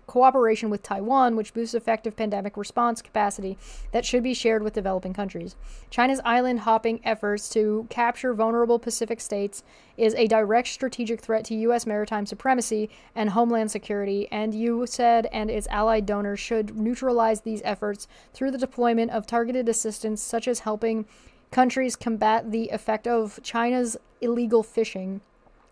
S1: cooperation with Taiwan, which boosts effective pandemic response capacity that should be shared with developing countries. China's island-hopping efforts to capture vulnerable Pacific states is a direct strategic threat to U.S. maritime supremacy and homeland security, and USAID and its allied donors should neutralize these efforts through the deployment of targeted assistance, such as helping countries combat the effect of China's illegal fishing.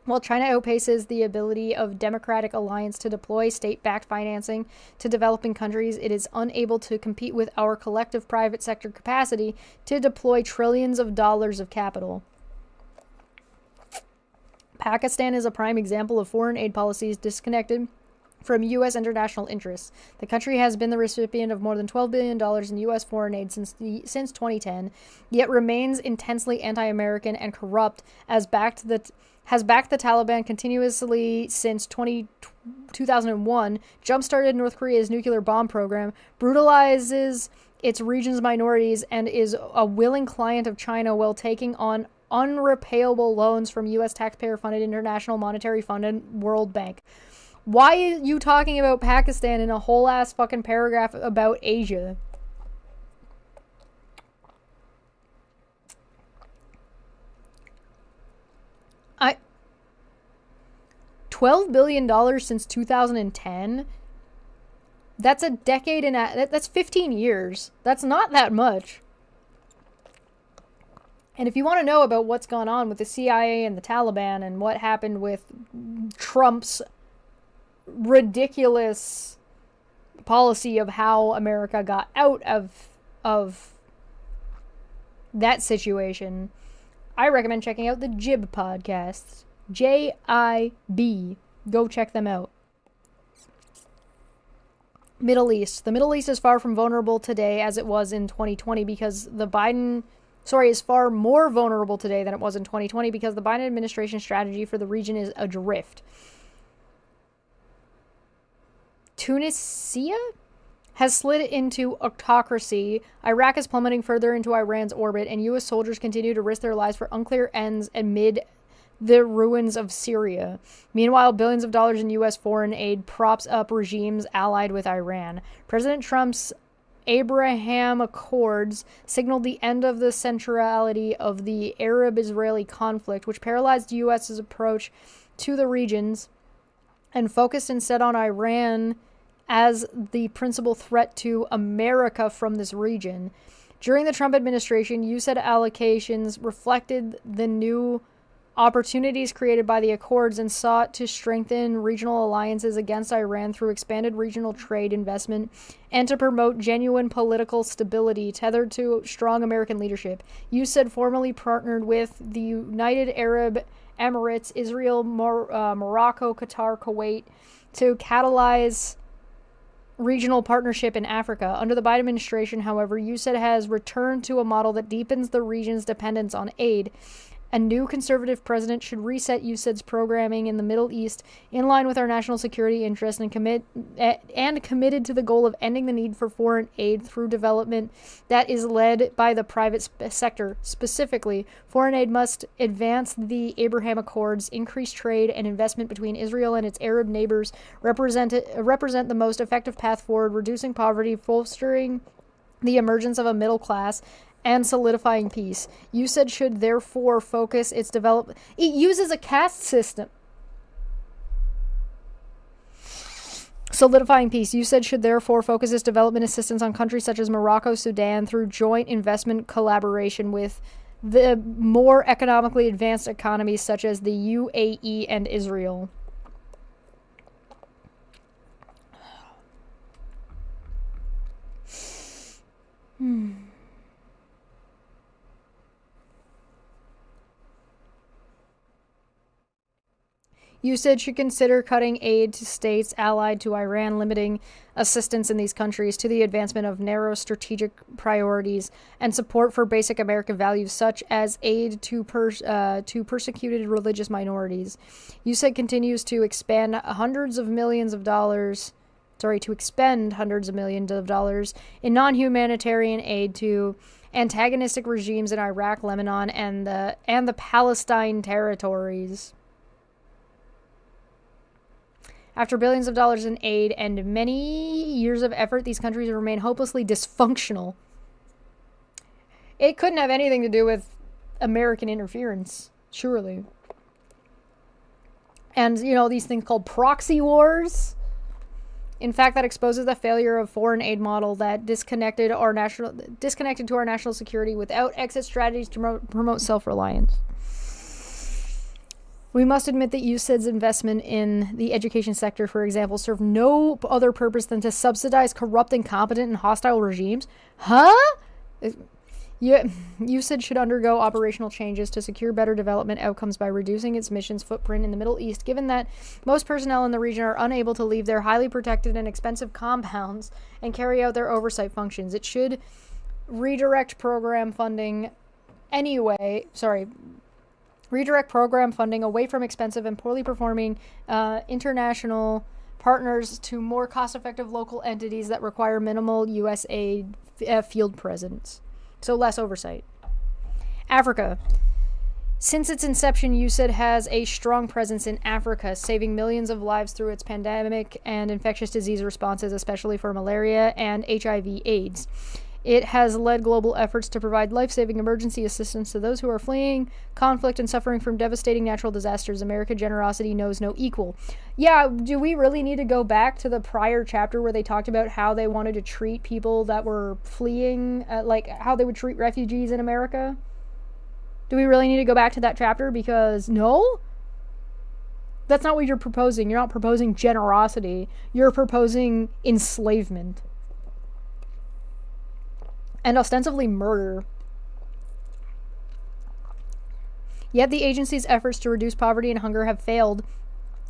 S1: While China outpaces the ability of democratic alliance to deploy state-backed financing to developing countries, it is unable to compete with our collective private sector capacity to deploy trillions of dollars of capital. Pakistan is a prime example of foreign aid policies disconnected from U.S. international interests. The country has been the recipient of more than $12 billion in U.S. foreign aid since 2010, yet remains intensely anti-American and corrupt, has backed the Taliban continuously since 2001, jump-started North Korea's nuclear bomb program, brutalizes its region's minorities, and is a willing client of China while taking on unrepayable loans from U.S. taxpayer-funded International Monetary Fund and World Bank. Why are you talking about Pakistan in a whole ass fucking paragraph about Asia? $12 billion since 2010? That's a decade and that's 15 years. That's not that much. And if you want to know about what's gone on with the CIA and the Taliban and what happened with Trump's ridiculous policy of how America got out of that situation, I recommend checking out the Jib podcasts. J-I-B. Go check them out. Middle East. The Middle East is far from vulnerable today as it was in 2020 because is far more vulnerable today than it was in 2020 because the Biden administration strategy for the region is adrift. Tunisia has slid into autocracy. Iraq is plummeting further into Iran's orbit, and U.S. soldiers continue to risk their lives for unclear ends amid the ruins of Syria. Meanwhile, billions of dollars in U.S. foreign aid props up regimes allied with Iran. President Trump's Abraham Accords signaled the end of the centrality of the Arab-Israeli conflict, which paralyzed the U.S.'s approach to the regions and focused instead on Iran as the principal threat to America from this region. During the Trump administration, USAID allocations reflected the new opportunities created by the Accords and sought to strengthen regional alliances against Iran through expanded regional trade investment and to promote genuine political stability tethered to strong American leadership. USAID formally partnered with the United Arab Emirates, Israel, Morocco, Qatar, Kuwait to catalyze regional partnership in Africa. Under the Biden administration, however, USAID has returned to a model that deepens the region's dependence on aid. A new conservative president should reset USAID's programming in the Middle East in line with our national security interests and committed to the goal of ending the need for foreign aid through development that is led by the private sector. Specifically, foreign aid must advance the Abraham Accords, increase trade and investment between Israel and its Arab neighbors, represent the most effective path forward, reducing poverty, fostering the emergence of a middle class, and solidifying peace. USAID should therefore focus its development. It uses a caste system. Solidifying peace. USAID should therefore focus its development assistance on countries such as Morocco, Sudan, through joint investment collaboration with the more economically advanced economies such as the UAE and Israel. USAID should consider cutting aid to states allied to Iran, limiting assistance in these countries to the advancement of narrow strategic priorities and support for basic American values such as aid to persecuted religious minorities. USAID continues to expend hundreds of millions of dollars in non-humanitarian aid to antagonistic regimes in Iraq, Lebanon, and the Palestine territories. After billions of dollars in aid and many years of effort, these countries remain hopelessly dysfunctional. It couldn't have anything to do with American interference, surely. And, these things called proxy wars. In fact, that exposes the failure of foreign aid model that disconnected to our national security without exit strategies to promote self-reliance. We must admit that USAID's investment in the education sector, for example, served no other purpose than to subsidize corrupt, incompetent, and hostile regimes. Huh? USAID should undergo operational changes to secure better development outcomes by reducing its mission's footprint in the Middle East, given that most personnel in the region are unable to leave their highly protected and expensive compounds and carry out their oversight functions. It should redirect program funding away from expensive and poorly performing international partners to more cost-effective local entities that require minimal U.S. aid field presence. So less oversight. Africa. Since its inception, USAID has a strong presence in Africa, saving millions of lives through its pandemic and infectious disease responses, especially for malaria and HIV/AIDS. It has led global efforts to provide life-saving emergency assistance to those who are fleeing conflict and suffering from devastating natural disasters. American generosity knows no equal. Yeah, do we really need to go back to the prior chapter where they talked about how they wanted to treat people that were fleeing, like how they would treat refugees in America? Do we really need to go back to that chapter? Because no? That's not what you're proposing. You're not proposing generosity. You're proposing enslavement. And ostensibly murder. Yet the agency's efforts to reduce poverty and hunger have failed,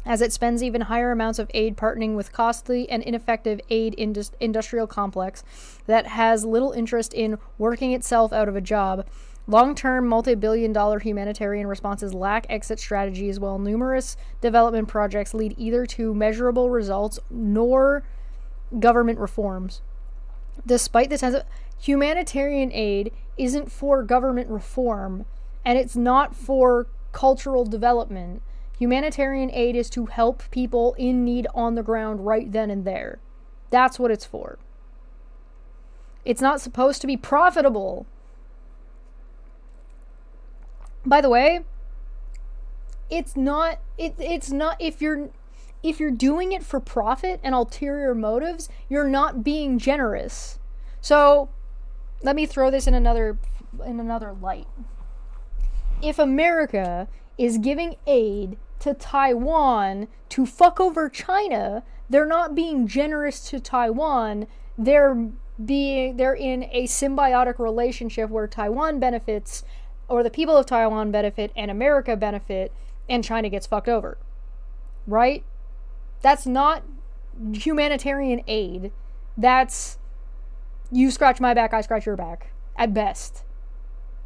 S1: as it spends even higher amounts of aid partnering with costly and ineffective aid industrial complex that has little interest in working itself out of a job. Long-term, multi-billion-dollar humanitarian responses lack exit strategies, while numerous development projects lead either to measurable results nor government reforms. Despite this, humanitarian aid isn't for government reform, and it's not for cultural development. Humanitarian aid is to help people in need on the ground right then and there. That's what it's for. It's not supposed to be profitable. By the way, it's not if you're doing it for profit and ulterior motives, you're not being generous. So, let me throw this in another light. If America is giving aid to Taiwan to fuck over China, they're not being generous to Taiwan. They're in a symbiotic relationship where Taiwan benefits, or the people of Taiwan benefit, and America benefit, and China gets fucked over. Right? That's not humanitarian aid. That's you scratch my back, I scratch your back. At best.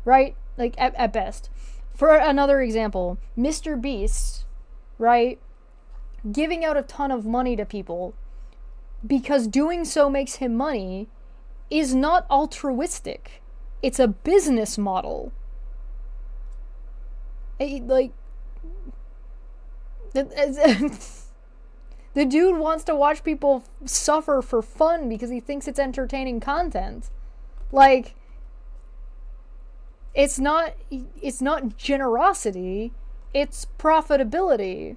S1: Right? Like, at best. For another example, Mr. Beast, right? Giving out a ton of money to people because doing so makes him money is not altruistic. It's a business model. The dude wants to watch people suffer for fun because he thinks it's entertaining content. Like, it's not generosity, it's profitability.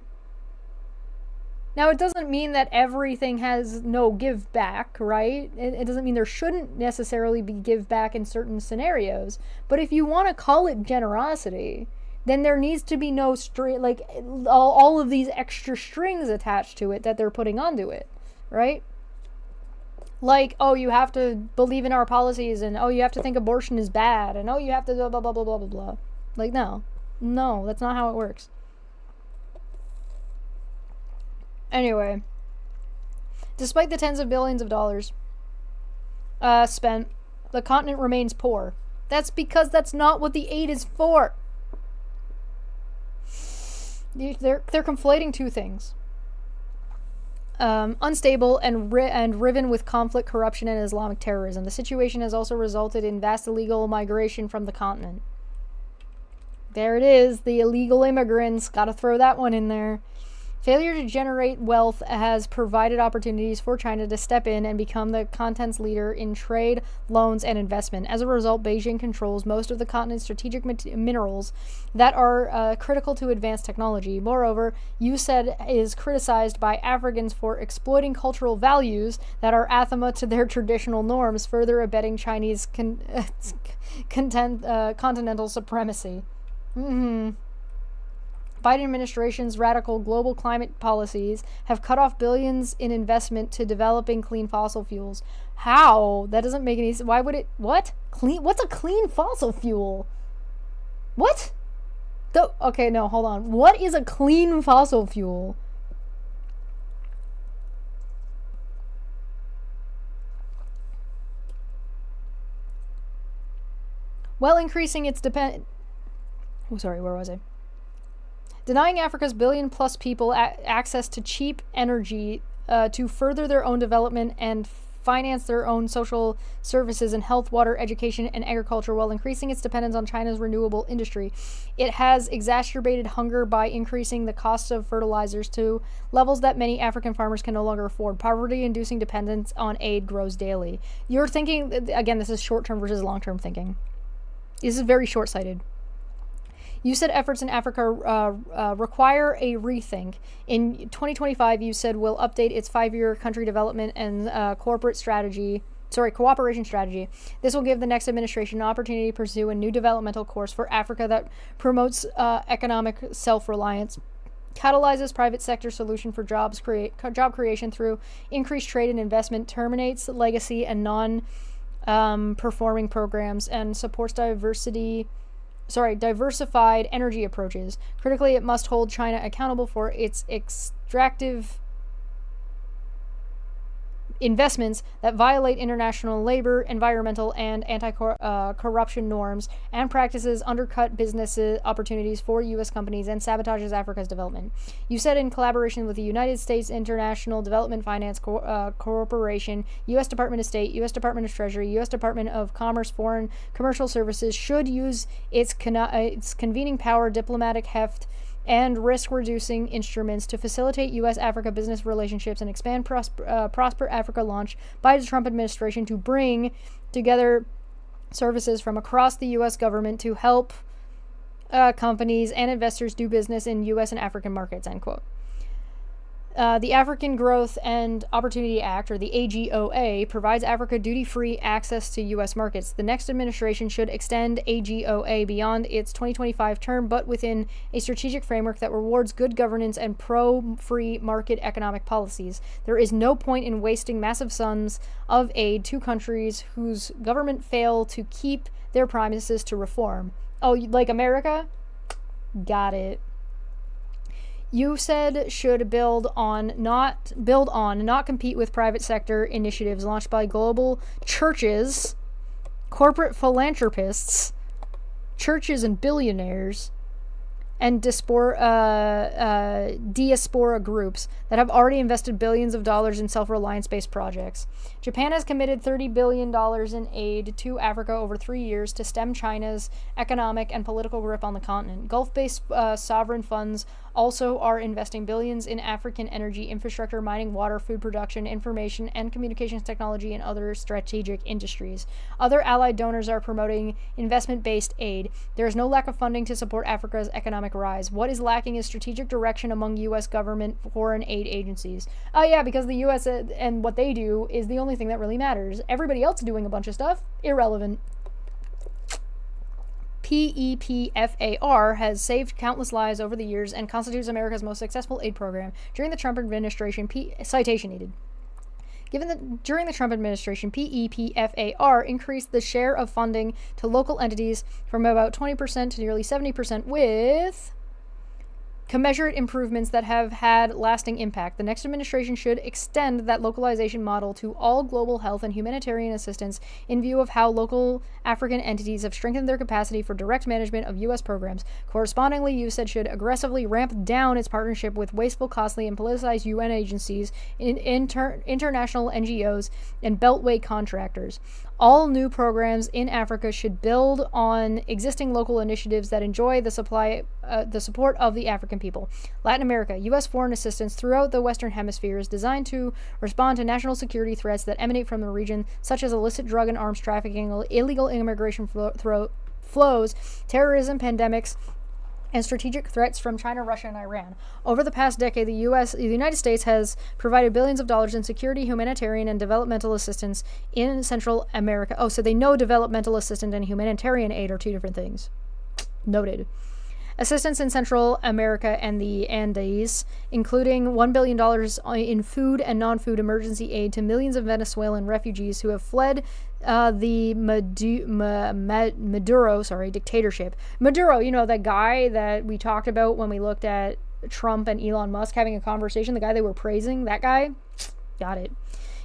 S1: Now, it doesn't mean that everything has no give back, right? It doesn't mean there shouldn't necessarily be give back in certain scenarios. But if you want to call it generosity, then there needs to be no all of these extra strings attached to it that they're putting onto it, right? Like, oh, you have to believe in our policies, and oh, you have to think abortion is bad, and oh, you have to blah, blah, blah, blah, blah, blah, blah. Like, no, that's not how it works. Anyway, despite the tens of billions of dollars spent, the continent remains poor. That's because that's not what the aid is for. They're conflating two things. Unstable and riven with conflict, corruption, and Islamic terrorism. The situation has also resulted in vast illegal migration from the continent. There it is, the illegal immigrants. Gotta throw that one in there. Failure to generate wealth has provided opportunities for China to step in and become the continent's leader in trade, loans, and investment. As a result, Beijing controls most of the continent's strategic minerals that are critical to advanced technology. Moreover, USAID is criticized by Africans for exploiting cultural values that are anathema to their traditional norms, further abetting Chinese continental supremacy. Biden administration's radical global climate policies have cut off billions in investment to developing clean fossil fuels. How? That doesn't make any sense. Why would it? What? Clean? What's a clean fossil fuel? What? Okay, no, hold on. What is a clean fossil fuel? While increasing its where was I? Denying Africa's billion-plus people access to cheap energy to further their own development and finance their own social services in health, water, education, and agriculture while increasing its dependence on China's renewable industry. It has exacerbated hunger by increasing the costs of fertilizers to levels that many African farmers can no longer afford. Poverty-inducing dependence on aid grows daily. You're thinking, again, this is short-term versus long-term thinking. This is very short-sighted. You said efforts in Africa require a rethink. In 2025, you said will update its 5-year country development and cooperation strategy. This will give the next administration an opportunity to pursue a new developmental course for Africa that promotes economic self-reliance, catalyzes private sector solution for job creation through increased trade and investment, terminates legacy and non-performing programs, and supports diversified energy approaches. Critically, it must hold China accountable for its extractive investments that violate international labor, environmental, and anti-corruption norms and practices, undercut business opportunities for U.S. companies, and sabotages Africa's development. You said in collaboration with the United States International Development Finance Corporation, U.S. Department of State, U.S. Department of Treasury, U.S. Department of Commerce, Foreign Commercial Services should use its convening power, diplomatic heft, and risk-reducing instruments to facilitate U.S.-Africa business relationships and expand Prosper Africa launch by the Trump administration to bring together services from across the U.S. government to help companies and investors do business in U.S. and African markets, end quote. The African Growth and Opportunity Act, or the AGOA, provides Africa duty-free access to U.S. markets. The next administration should extend AGOA beyond its 2025 term, but within a strategic framework that rewards good governance and pro-free market economic policies. There is no point in wasting massive sums of aid to countries whose government fail to keep their promises to reform. Oh, like America? Got it. You said should build on, not compete with private sector initiatives launched by global churches, corporate philanthropists, churches and billionaires, and diaspora groups that have already invested billions of dollars in self-reliance-based projects. Japan has committed $30 billion in aid to Africa over 3 years to stem China's economic and political grip on the continent. Gulf-based sovereign funds also are investing billions in African energy infrastructure, mining, water, food production, information and communications technology, and other strategic industries. Other allied donors are promoting investment-based aid. There is no lack of funding to support Africa's economic rise. What is lacking is strategic direction among U.S. government foreign aid agencies. Oh yeah, because the U.S. and what they do is the only thing that really matters. Everybody else doing a bunch of stuff, irrelevant. PEPFAR has saved countless lives over the years and constitutes America's most successful aid program. During the Trump administration, citation needed. During the Trump administration, PEPFAR increased the share of funding to local entities from about 20% to nearly 70%, with commensurate improvements that have had lasting impact. The next administration should extend that localization model to all global health and humanitarian assistance in view of how local African entities have strengthened their capacity for direct management of U.S. programs. Correspondingly, USAID should aggressively ramp down its partnership with wasteful, costly, and politicized UN agencies, international NGOs, and Beltway contractors. All new programs in Africa should build on existing local initiatives that enjoy the support of the African people. Latin America, U.S. foreign assistance throughout the Western Hemisphere is designed to respond to national security threats that emanate from the region, such as illicit drug and arms trafficking, illegal immigration flows, terrorism, pandemics, and strategic threats from China, Russia, and Iran. Over the past decade, the United States has provided billions of dollars in security, humanitarian, and developmental assistance in Central America. Oh, so they know developmental assistance and humanitarian aid are two different things. Noted. Assistance in Central America and the Andes, including $1 billion in food and non-food emergency aid to millions of Venezuelan refugees who have fled the Maduro dictatorship. Maduro, you know, that guy that we talked about when we looked at Trump and Elon Musk having a conversation, the guy they were praising, that guy? Got it.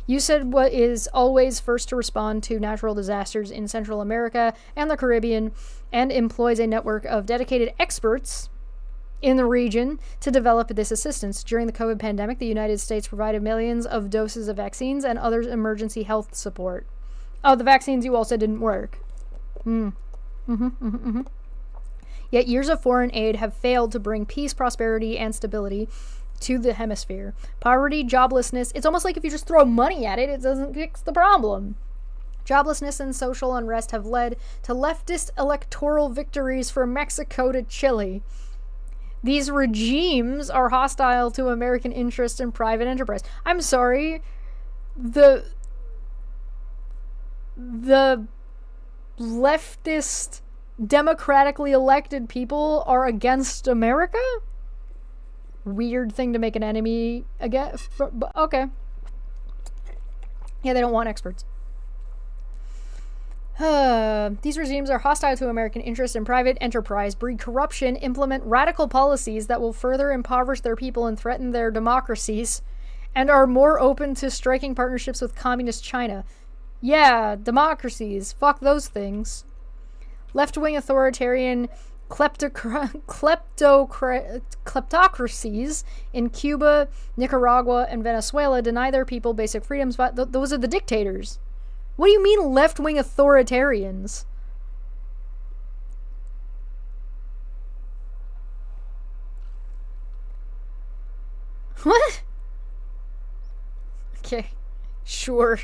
S1: USAID what is always first to respond to natural disasters in Central America and the Caribbean, and employs a network of dedicated experts in the region to develop this assistance. During the COVID pandemic, the United States provided millions of doses of vaccines and other emergency health support. Oh, the vaccines you all said didn't work. Yet years of foreign aid have failed to bring peace, prosperity, and stability to the hemisphere. Poverty, joblessness, it's almost like if you just throw money at it, it doesn't fix the problem. Joblessness and social unrest have led to leftist electoral victories from Mexico to Chile. These regimes are hostile to American interests and private enterprise. I'm sorry, the leftist, democratically elected people are against America? Weird thing to make an enemy against. Okay. Yeah, they don't want experts. These regimes are hostile to American interests and private enterprise, breed corruption, implement radical policies that will further impoverish their people and threaten their democracies, and are more open to striking partnerships with communist China. Yeah, democracies. Fuck those things. Left-wing authoritarian kleptocracies in Cuba, Nicaragua, and Venezuela deny their people basic freedoms. Those are the dictators. What do you mean left-wing authoritarians? What? Okay. Sure.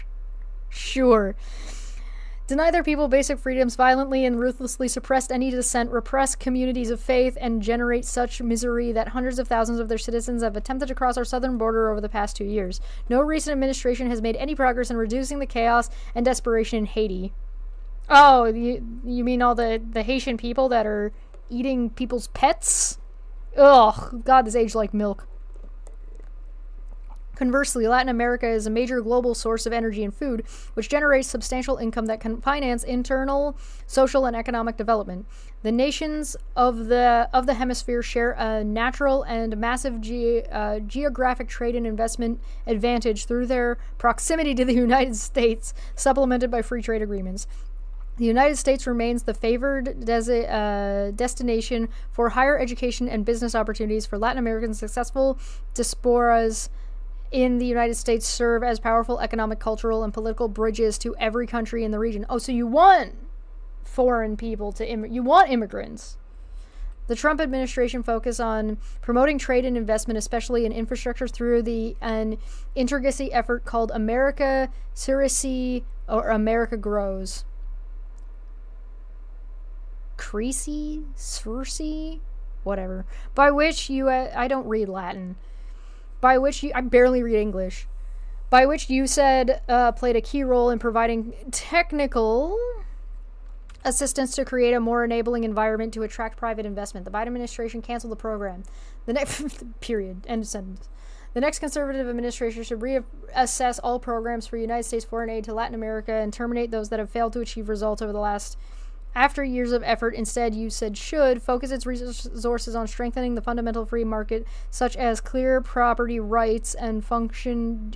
S1: Deny their people basic freedoms, violently and ruthlessly suppressed any dissent, repress communities of faith, and generate such misery that hundreds of thousands of their citizens have attempted to cross our southern border over the past 2 years. No recent administration has made any progress in reducing the chaos and desperation in Haiti. Oh, you mean all the Haitian people that are eating people's pets? Ugh, God, this aged like milk. Conversely, Latin America is a major global source of energy and food, which generates substantial income that can finance internal, social, and economic development. The nations of the hemisphere share a natural and massive geographic trade and investment advantage through their proximity to the United States, supplemented by free trade agreements. The United States remains the favored destination for higher education and business opportunities for Latin American successful diasporas in the United States serve as powerful economic, cultural, and political bridges to every country in the region. Oh, so you want foreign people you want immigrants. The Trump administration focused on promoting trade and investment, especially in infrastructure, through an interagency effort called America Crecy or America Grows. Crecy? Circe? Whatever. By which I don't read Latin. I barely read English. By which you said played a key role in providing technical assistance to create a more enabling environment to attract private investment. The Biden administration canceled the program. The next period. End of sentence. The next conservative administration should reassess all programs for United States foreign aid to Latin America and terminate those that have failed to achieve results over the last After years of effort, instead, USAID should focus its resources on strengthening the fundamental free market, such as clear property rights and function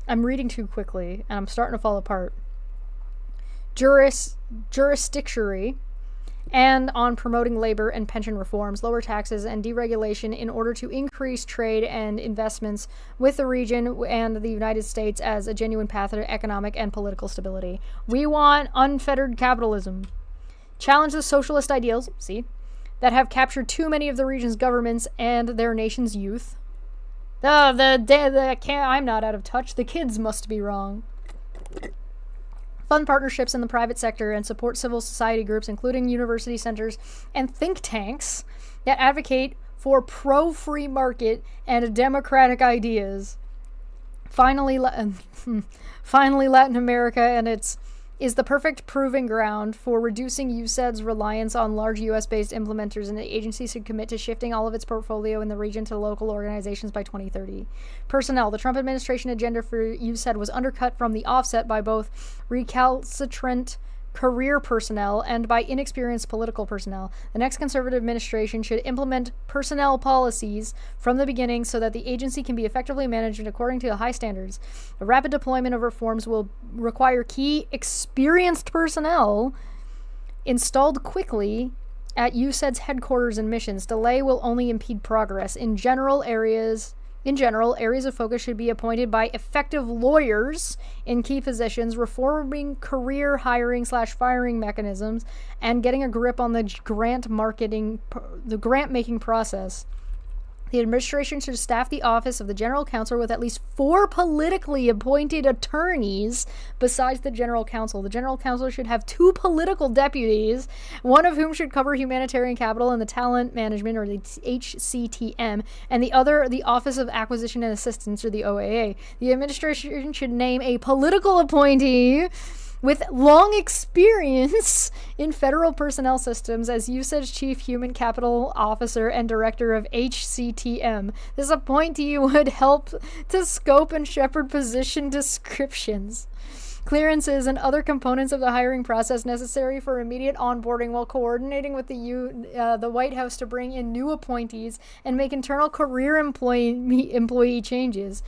S1: I'm reading too quickly, and I'm starting to fall apart. Jurisdictionary, and on promoting labor and pension reforms, lower taxes, and deregulation in order to increase trade and investments with the region and the United States as a genuine path to economic and political stability. We want unfettered capitalism. Challenge the socialist ideals, that have captured too many of the region's governments and their nation's youth. I'm not out of touch. The kids must be wrong. Fund partnerships in the private sector and support civil society groups, including university centers and think tanks that advocate for pro-free market and democratic ideas. Finally, Latin America and is the perfect proving ground for reducing USAID's reliance on large US-based implementers, and the agency should commit to shifting all of its portfolio in the region to local organizations by 2030. Personnel. The Trump administration agenda for USAID was undercut from the offset by both recalcitrant career personnel and by inexperienced political personnel. The next conservative administration should implement personnel policies from the beginning so that the agency can be effectively managed according to high standards. The rapid deployment of reforms will require key experienced personnel installed quickly at USAID's headquarters and missions. Delay will only impede progress. In general, areas of focus should be appointed by effective lawyers in key positions, reforming career hiring/firing mechanisms, and getting a grip on the grant making process. The administration should staff the office of the general counsel with at least 4 politically appointed attorneys besides the general counsel. The general counsel should have 2 political deputies, one of whom should cover humanitarian capital and the talent management, or the HCTM, and the other the Office of Acquisition and Assistance, or the OAA. The administration should name a political appointee with long experience in federal personnel systems as USAID's chief human capital officer and director of HCTM. This appointee would help to scope and shepherd position descriptions, clearances, and other components of the hiring process necessary for immediate onboarding, while coordinating with the White House to bring in new appointees and make internal career employee changes.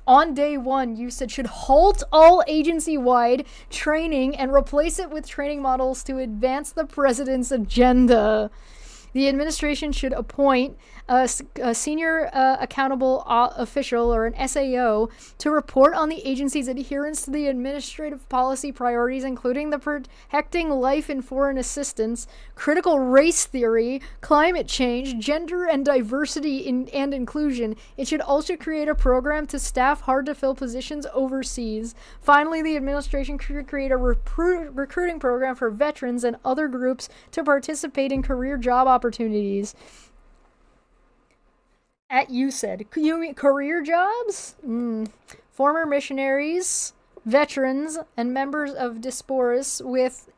S1: On day 1, USAID should halt all agency-wide training and replace it with training models to advance the president's agenda. The administration should appoint a senior accountable official, or an SAO, to report on the agency's adherence to the administrative policy priorities, including the protecting life in foreign assistance, critical race theory, climate change, gender and diversity and inclusion. It should also create a program to staff hard-to-fill positions overseas. Finally, the administration should create a recruiting program for veterans and other groups to participate in career job opportunities at USAID. You mean career jobs? Former missionaries, veterans, and members of diasporas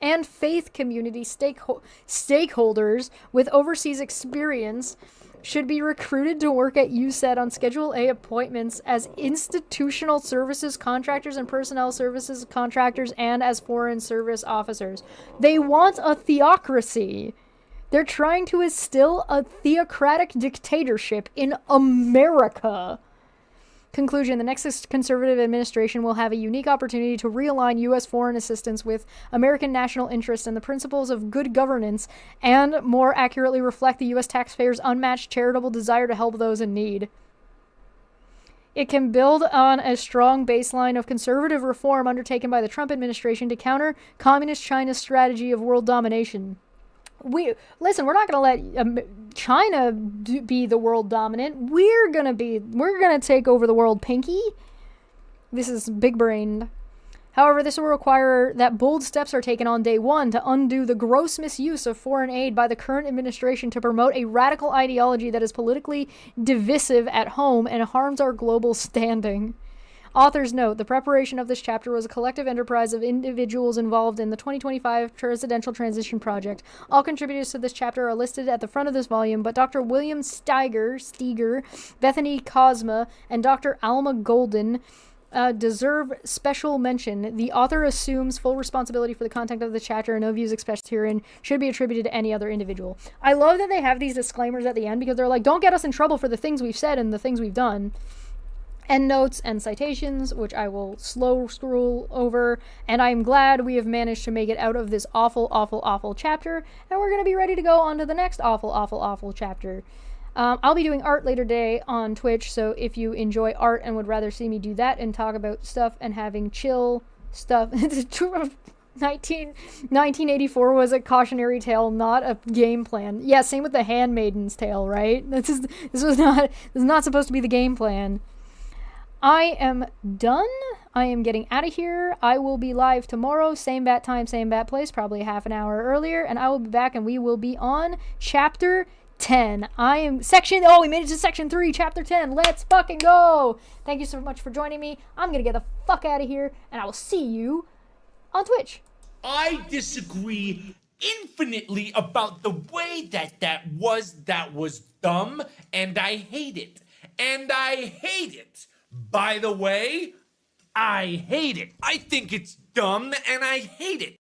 S1: and faith community stakeholders with overseas experience should be recruited to work at USAID on Schedule A appointments as institutional services contractors and personnel services contractors, and as foreign service officers. They want a theocracy. They're trying to instill a theocratic dictatorship in America. Conclusion. The next conservative administration will have a unique opportunity to realign U.S. foreign assistance with American national interests and the principles of good governance, and more accurately reflect the U.S. taxpayers' unmatched charitable desire to help those in need. It can build on a strong baseline of conservative reform undertaken by the Trump administration to counter Communist China's strategy of world domination. We're not going to let China be the world dominant. We're going to take over the world, Pinky. This is big-brained. However, this will require that bold steps are taken on day 1 to undo the gross misuse of foreign aid by the current administration to promote a radical ideology that is politically divisive at home and harms our global standing. Author's note, the preparation of this chapter was a collective enterprise of individuals involved in the 2025 Presidential Transition Project. All contributors to this chapter are listed at the front of this volume, but Dr. William Steger, Bethany Cosma, and Dr. Alma Golden deserve special mention. The author assumes full responsibility for the content of the chapter, and no views expressed herein should be attributed to any other individual. I love that they have these disclaimers at the end because they're like, don't get us in trouble for the things we've said and the things we've done. Endnotes and citations, which I will slow scroll over, and I'm glad we have managed to make it out of this awful, awful, awful chapter, and we're going to be ready to go on to the next awful, awful, awful chapter. I'll be doing art later today on Twitch, so if you enjoy art and would rather see me do that and talk about stuff and having chill stuff... 1984 was a cautionary tale, not a game plan. Yeah, same with the Handmaiden's Tale, right? This is not supposed to be the game plan. I am done. I am getting out of here. I will be live tomorrow, same bat time, same bat place, probably half an hour earlier, and I will be back and we will be on Chapter 10. We made it to Section 3, Chapter 10. Let's fucking go! Thank you so much for joining me. I'm gonna get the fuck out of here, and I will see you on Twitch.
S3: I disagree infinitely about the way that was dumb, and I hate it. And I hate it. By the way, I hate it. I think it's dumb, and I hate it.